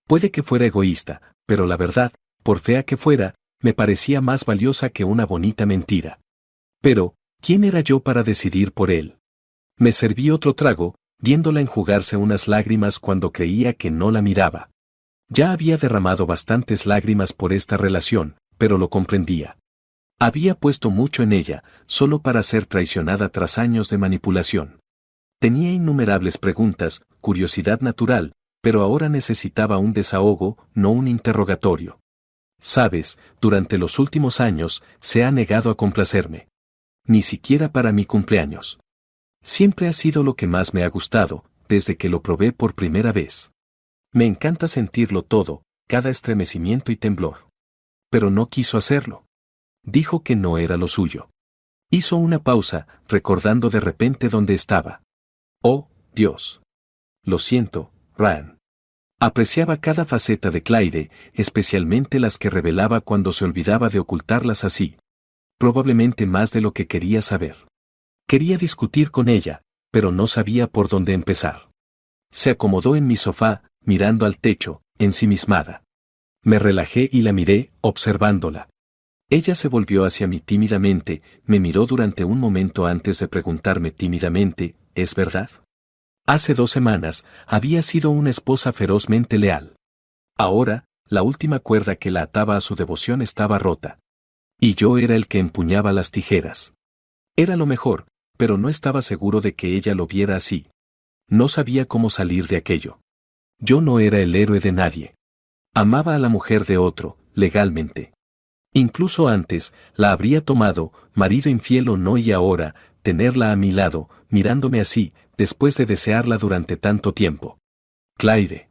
Puede que fuera egoísta, pero la verdad, por fea que fuera, me parecía más valiosa que una bonita mentira. Pero, ¿quién era yo para decidir por él? Me serví otro trago, viéndola enjugarse unas lágrimas cuando creía que no la miraba. Ya había derramado bastantes lágrimas por esta relación, pero lo comprendía. Había puesto mucho en ella, solo para ser traicionada tras años de manipulación. Tenía innumerables preguntas, curiosidad natural, pero ahora necesitaba un desahogo, no un interrogatorio. Sabes, durante los últimos años, se ha negado a complacerme. Ni siquiera para mi cumpleaños. Siempre ha sido lo que más me ha gustado, desde que lo probé por primera vez. Me encanta sentirlo todo, cada estremecimiento y temblor. Pero no quiso hacerlo. Dijo que no era lo suyo. Hizo una pausa, recordando de repente dónde estaba. Oh, Dios. Lo siento, Ryan. Apreciaba cada faceta de Clyde, especialmente las que revelaba cuando se olvidaba de ocultarlas así. Probablemente más de lo que quería saber. Quería discutir con ella, pero no sabía por dónde empezar. Se acomodó en mi sofá, mirando al techo, ensimismada. Me relajé y la miré, observándola. Ella se volvió hacia mí tímidamente, me miró durante un momento antes de preguntarme tímidamente, ¿es verdad? Hace 2 semanas, había sido una esposa ferozmente leal. Ahora, la última cuerda que la ataba a su devoción estaba rota. Y yo era el que empuñaba las tijeras. Era lo mejor, pero no estaba seguro de que ella lo viera así. No sabía cómo salir de aquello. Yo no era el héroe de nadie. Amaba a la mujer de otro, legalmente. Incluso antes, la habría tomado, marido infiel o no, y ahora, tenerla a mi lado, mirándome así, después de desearla durante tanto tiempo. Clyde.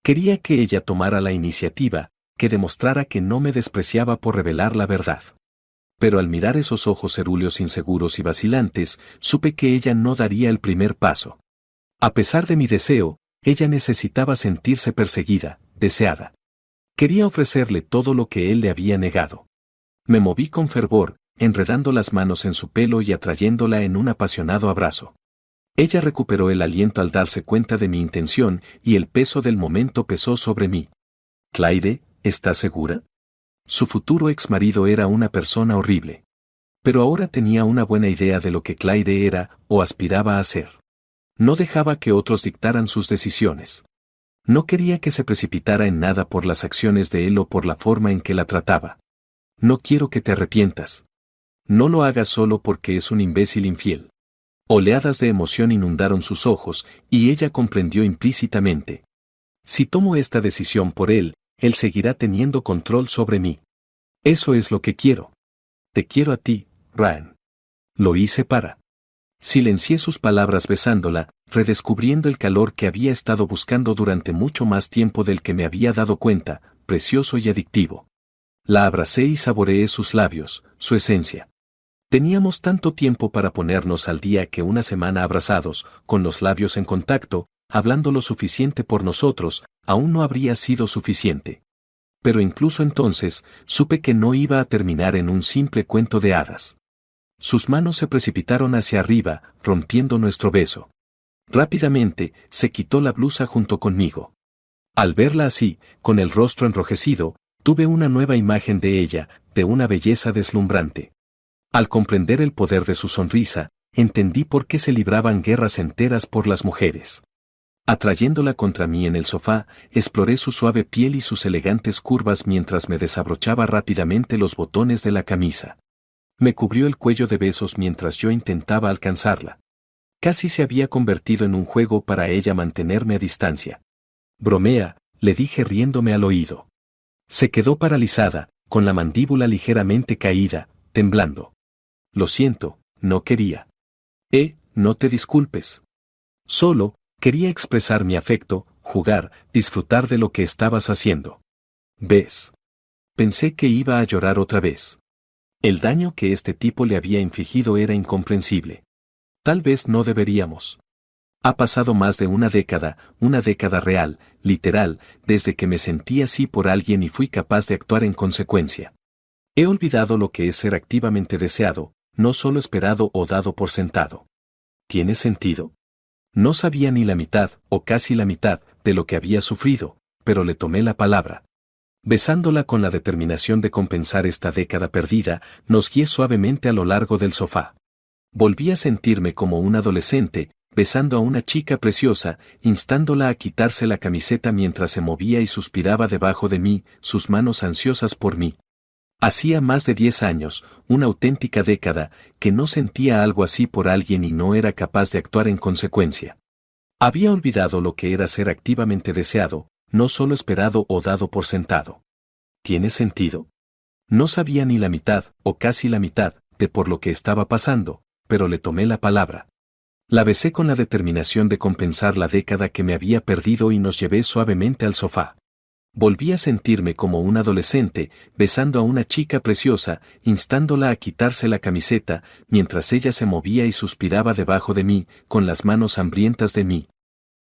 Quería que ella tomara la iniciativa, que demostrara que no me despreciaba por revelar la verdad. Pero al mirar esos ojos cerúleos inseguros y vacilantes, supe que ella no daría el primer paso. A pesar de mi deseo, ella necesitaba sentirse perseguida, deseada. Quería ofrecerle todo lo que él le había negado. Me moví con fervor, enredando las manos en su pelo y atrayéndola en un apasionado abrazo. Ella recuperó el aliento al darse cuenta de mi intención y el peso del momento pesó sobre mí. Clyde, ¿estás segura? Su futuro exmarido era una persona horrible. Pero ahora tenía una buena idea de lo que Clyde era o aspiraba a ser. No dejaba que otros dictaran sus decisiones. No quería que se precipitara en nada por las acciones de él o por la forma en que la trataba. No quiero que te arrepientas. No lo hagas solo porque es un imbécil infiel. Oleadas de emoción inundaron sus ojos, y ella comprendió implícitamente. Si tomo esta decisión por él, él seguirá teniendo control sobre mí. Eso es lo que quiero. Te quiero a ti, Ryan. Lo hice para. Silencié sus palabras besándola, redescubriendo el calor que había estado buscando durante mucho más tiempo del que me había dado cuenta, precioso y adictivo. La abracé y saboreé sus labios, su esencia. Teníamos tanto tiempo para ponernos al día que una semana abrazados, con los labios en contacto, hablando lo suficiente por nosotros, aún no habría sido suficiente. Pero incluso entonces, supe que no iba a terminar en un simple cuento de hadas. Sus manos se precipitaron hacia arriba, rompiendo nuestro beso. Rápidamente, se quitó la blusa junto conmigo. Al verla así, con el rostro enrojecido, tuve una nueva imagen de ella, de una belleza deslumbrante. Al comprender el poder de su sonrisa, entendí por qué se libraban guerras enteras por las mujeres. Atrayéndola contra mí en el sofá, exploré su suave piel y sus elegantes curvas mientras me desabrochaba rápidamente los botones de la camisa. Me cubrió el cuello de besos mientras yo intentaba alcanzarla. Casi se había convertido en un juego para ella mantenerme a distancia. Bromea, le dije riéndome al oído. Se quedó paralizada, con la mandíbula ligeramente caída, temblando. Lo siento, no quería. No te disculpes. Solo, quería expresar mi afecto, jugar, disfrutar de lo que estabas haciendo. ¿Ves? Pensé que iba a llorar otra vez. El daño que este tipo le había infligido era incomprensible. Tal vez no deberíamos. Ha pasado más de una década real, literal, desde que me sentí así por alguien y fui capaz de actuar en consecuencia. He olvidado lo que es ser activamente deseado, no solo esperado o dado por sentado. ¿Tiene sentido? No sabía ni la mitad, o casi la mitad, de lo que había sufrido, pero le tomé la palabra. Besándola con la determinación de compensar esta década perdida, nos guié suavemente a lo largo del sofá. Volví a sentirme como un adolescente, besando a una chica preciosa, instándola a quitarse la camiseta mientras se movía y suspiraba debajo de mí, sus manos ansiosas por mí. Hacía más de 10 años, una auténtica década, que no sentía algo así por alguien y no era capaz de actuar en consecuencia. Había olvidado lo que era ser activamente deseado, no solo esperado o dado por sentado. ¿Tiene sentido? No sabía ni la mitad, o casi la mitad, de por lo que estaba pasando, pero le tomé la palabra. La besé con la determinación de compensar la década que me había perdido y nos llevé suavemente al sofá. Volví a sentirme como un adolescente, besando a una chica preciosa, instándola a quitarse la camiseta, mientras ella se movía y suspiraba debajo de mí, con las manos hambrientas de mí.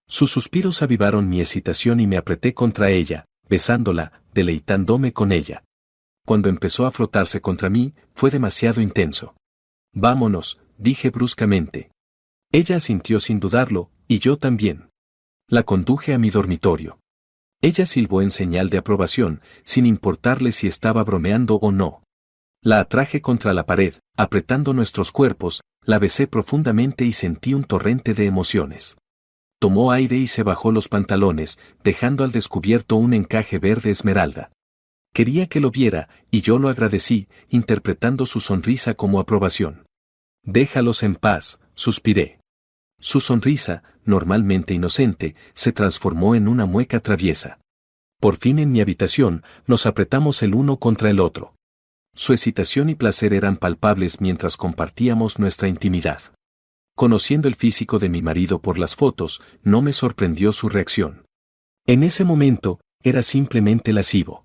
Sus suspiros avivaron mi excitación y me apreté contra ella, besándola, deleitándome con ella. Cuando empezó a frotarse contra mí, fue demasiado intenso. Vámonos, dije bruscamente. Ella asintió sin dudarlo, y yo también. La conduje a mi dormitorio. Ella silbó en señal de aprobación, sin importarle si estaba bromeando o no. La atraje contra la pared, apretando nuestros cuerpos, la besé profundamente y sentí un torrente de emociones. Tomó aire y se bajó los pantalones, dejando al descubierto un encaje verde esmeralda. Quería que lo viera, y yo lo agradecí, interpretando su sonrisa como aprobación. Déjalos en paz, suspiré. Su sonrisa, normalmente inocente, se transformó en una mueca traviesa. Por fin en mi habitación, nos apretamos el uno contra el otro. Su excitación y placer eran palpables mientras compartíamos nuestra intimidad. Conociendo el físico de mi marido por las fotos, no me sorprendió su reacción. En ese momento, era simplemente lascivo.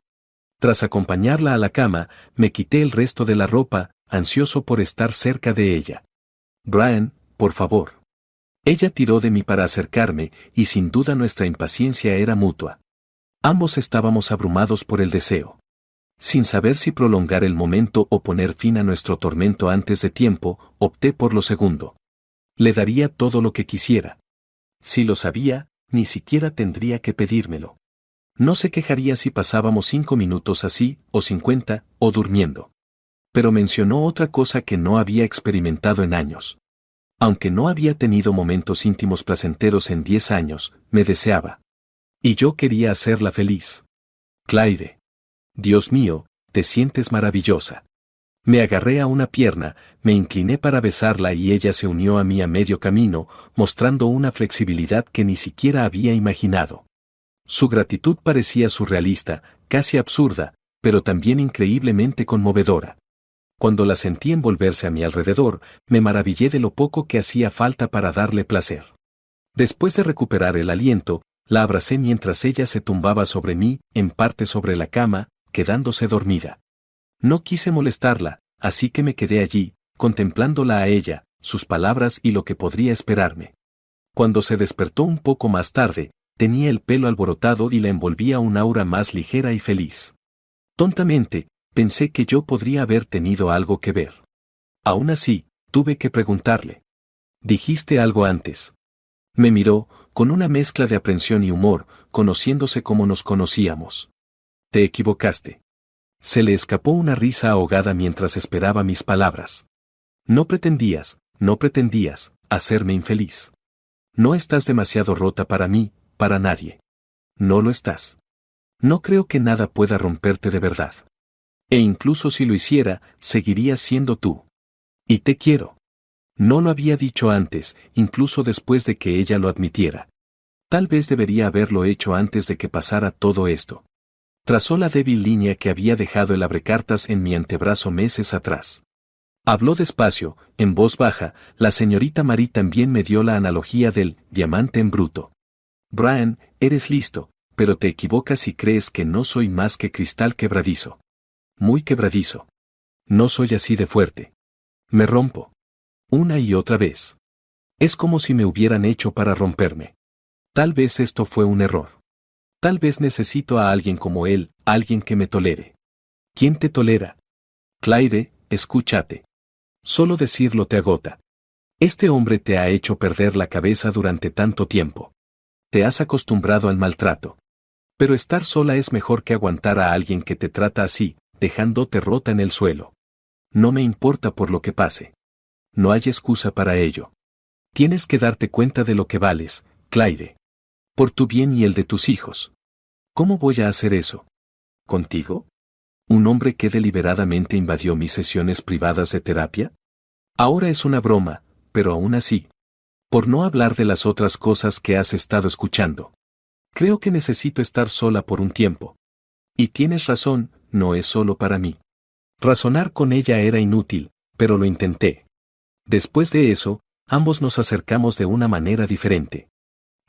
Tras acompañarla a la cama, me quité el resto de la ropa, ansioso por estar cerca de ella. Brian, por favor. Ella tiró de mí para acercarme, y sin duda nuestra impaciencia era mutua. Ambos estábamos abrumados por el deseo. Sin saber si prolongar el momento o poner fin a nuestro tormento antes de tiempo, opté por lo segundo. Le daría todo lo que quisiera. Si lo sabía, ni siquiera tendría que pedírmelo. No se quejaría si pasábamos 5 minutos así, o 50, o durmiendo. Pero mencionó otra cosa que no había experimentado en años. Aunque no había tenido momentos íntimos placenteros en 10 años, me deseaba. Y yo quería hacerla feliz. Claire. Dios mío, te sientes maravillosa. Me agarré a una pierna, me incliné para besarla y ella se unió a mí a medio camino, mostrando una flexibilidad que ni siquiera había imaginado. Su gratitud parecía surrealista, casi absurda, pero también increíblemente conmovedora. Cuando la sentí envolverse a mi alrededor, me maravillé de lo poco que hacía falta para darle placer. Después de recuperar el aliento, la abracé mientras ella se tumbaba sobre mí, en parte sobre la cama, quedándose dormida. No quise molestarla, así que me quedé allí, contemplándola a ella, sus palabras y lo que podría esperarme. Cuando se despertó un poco más tarde, tenía el pelo alborotado y la envolvía un aura más ligera y feliz. Tontamente, pensé que yo podría haber tenido algo que ver. Aún así, tuve que preguntarle. ¿Dijiste algo antes? Me miró, con una mezcla de aprensión y humor, conociéndose como nos conocíamos. Te equivocaste. Se le escapó una risa ahogada mientras esperaba mis palabras. No pretendías hacerme infeliz. No estás demasiado rota para mí, para nadie. No lo estás. No creo que nada pueda romperte de verdad. E incluso si lo hiciera, seguirías siendo tú. Y te quiero. No lo había dicho antes, incluso después de que ella lo admitiera. Tal vez debería haberlo hecho antes de que pasara todo esto. Trazó la débil línea que había dejado el abrecartas en mi antebrazo meses atrás. Habló despacio, en voz baja, la señorita Marie también me dio la analogía del diamante en bruto. Brian, eres listo, pero te equivocas si crees que no soy más que cristal quebradizo. Muy quebradizo. No soy así de fuerte. Me rompo. Una y otra vez. Es como si me hubieran hecho para romperme. Tal vez esto fue un error. Tal vez necesito a alguien como él, alguien que me tolere. ¿Quién te tolera? Claire, escúchate. Solo decirlo te agota. Este hombre te ha hecho perder la cabeza durante tanto tiempo. Te has acostumbrado al maltrato. Pero estar sola es mejor que aguantar a alguien que te trata así, dejándote rota en el suelo. No me importa por lo que pase. No hay excusa para ello. Tienes que darte cuenta de lo que vales, Claire. Por tu bien y el de tus hijos. ¿Cómo voy a hacer eso? ¿Contigo? ¿Un hombre que deliberadamente invadió mis sesiones privadas de terapia? Ahora es una broma, pero aún así. Por no hablar de las otras cosas que has estado escuchando. Creo que necesito estar sola por un tiempo. Y tienes razón, no es solo para mí. Razonar con ella era inútil, pero lo intenté. Después de eso, ambos nos acercamos de una manera diferente.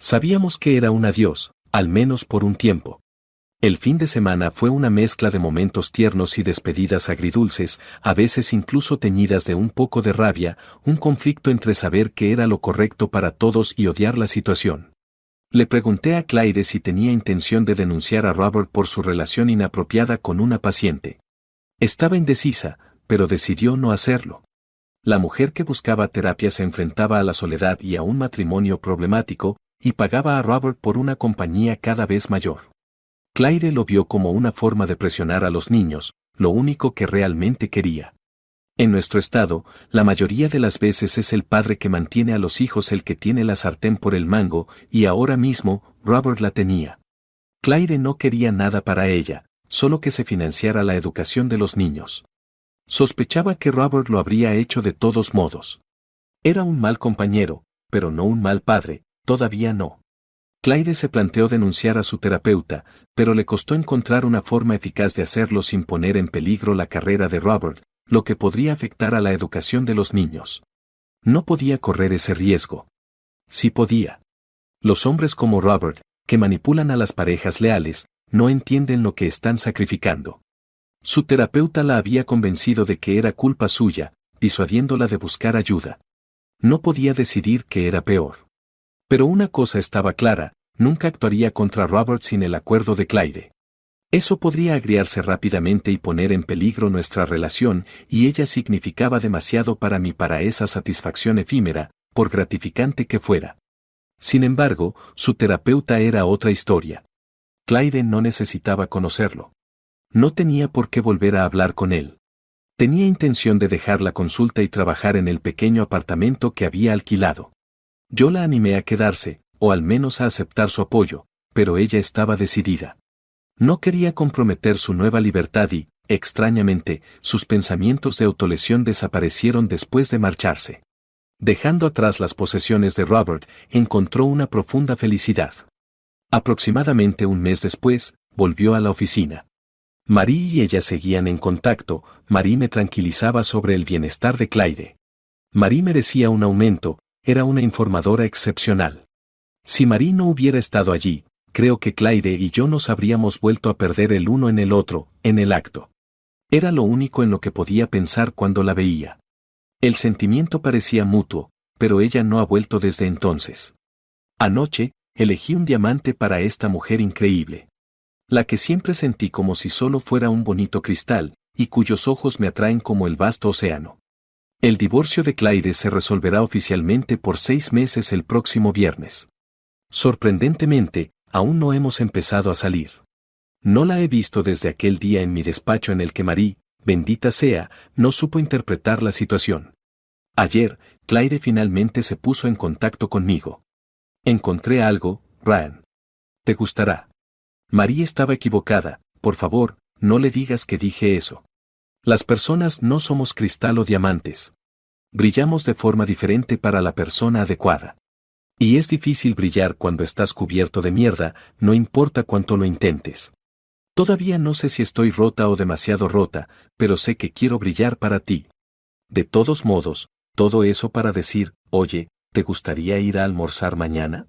Sabíamos que era un adiós, al menos por un tiempo. El fin de semana fue una mezcla de momentos tiernos y despedidas agridulces, a veces incluso teñidas de un poco de rabia, un conflicto entre saber qué era lo correcto para todos y odiar la situación. Le pregunté a Claire si tenía intención de denunciar a Robert por su relación inapropiada con una paciente. Estaba indecisa, pero decidió no hacerlo. La mujer que buscaba terapia se enfrentaba a la soledad y a un matrimonio problemático, y pagaba a Robert por una compañía cada vez mayor. Claire lo vio como una forma de presionar a los niños, lo único que realmente quería. En nuestro estado, la mayoría de las veces es el padre que mantiene a los hijos el que tiene la sartén por el mango, y ahora mismo, Robert la tenía. Claire no quería nada para ella, solo que se financiara la educación de los niños. Sospechaba que Robert lo habría hecho de todos modos. Era un mal compañero, pero no un mal padre, todavía no. Claire se planteó denunciar a su terapeuta, pero le costó encontrar una forma eficaz de hacerlo sin poner en peligro la carrera de Robert, lo que podría afectar a la educación de los niños. No podía correr ese riesgo. Sí podía. Los hombres como Robert, que manipulan a las parejas leales, no entienden lo que están sacrificando. Su terapeuta la había convencido de que era culpa suya, disuadiéndola de buscar ayuda. No podía decidir qué era peor. Pero una cosa estaba clara, nunca actuaría contra Robert sin el acuerdo de Claire. Eso podría agriarse rápidamente y poner en peligro nuestra relación, y ella significaba demasiado para mí para esa satisfacción efímera, por gratificante que fuera. Sin embargo, su terapeuta era otra historia. Claire no necesitaba conocerlo. No tenía por qué volver a hablar con él. Tenía intención de dejar la consulta y trabajar en el pequeño apartamento que había alquilado. Yo la animé a quedarse, o al menos a aceptar su apoyo, pero ella estaba decidida. No quería comprometer su nueva libertad y, extrañamente, sus pensamientos de autolesión desaparecieron después de marcharse. Dejando atrás las posesiones de Robert, encontró una profunda felicidad. Aproximadamente un mes después, volvió a la oficina. Marie y ella seguían en contacto. Marie me tranquilizaba sobre el bienestar de Clyde. Marie merecía un aumento, era una informadora excepcional. Si Marie no hubiera estado allí, creo que Clyde y yo nos habríamos vuelto a perder el uno en el otro, en el acto. Era lo único en lo que podía pensar cuando la veía. El sentimiento parecía mutuo, pero ella no ha vuelto desde entonces. Anoche, elegí un diamante para esta mujer increíble. La que siempre sentí como si solo fuera un bonito cristal, y cuyos ojos me atraen como el vasto océano. El divorcio de Clyde se resolverá oficialmente por 6 meses el próximo viernes. Sorprendentemente, aún no hemos empezado a salir. No la he visto desde aquel día en mi despacho en el que Marie, bendita sea, no supo interpretar la situación. Ayer, Clyde finalmente se puso en contacto conmigo. Encontré algo, Ryan. Te gustará. Marie estaba equivocada, por favor, no le digas que dije eso. Las personas no somos cristal o diamantes. Brillamos de forma diferente para la persona adecuada. Y es difícil brillar cuando estás cubierto de mierda, no importa cuánto lo intentes. Todavía no sé si estoy rota o demasiado rota, pero sé que quiero brillar para ti. De todos modos, todo eso para decir, oye, ¿te gustaría ir a almorzar mañana?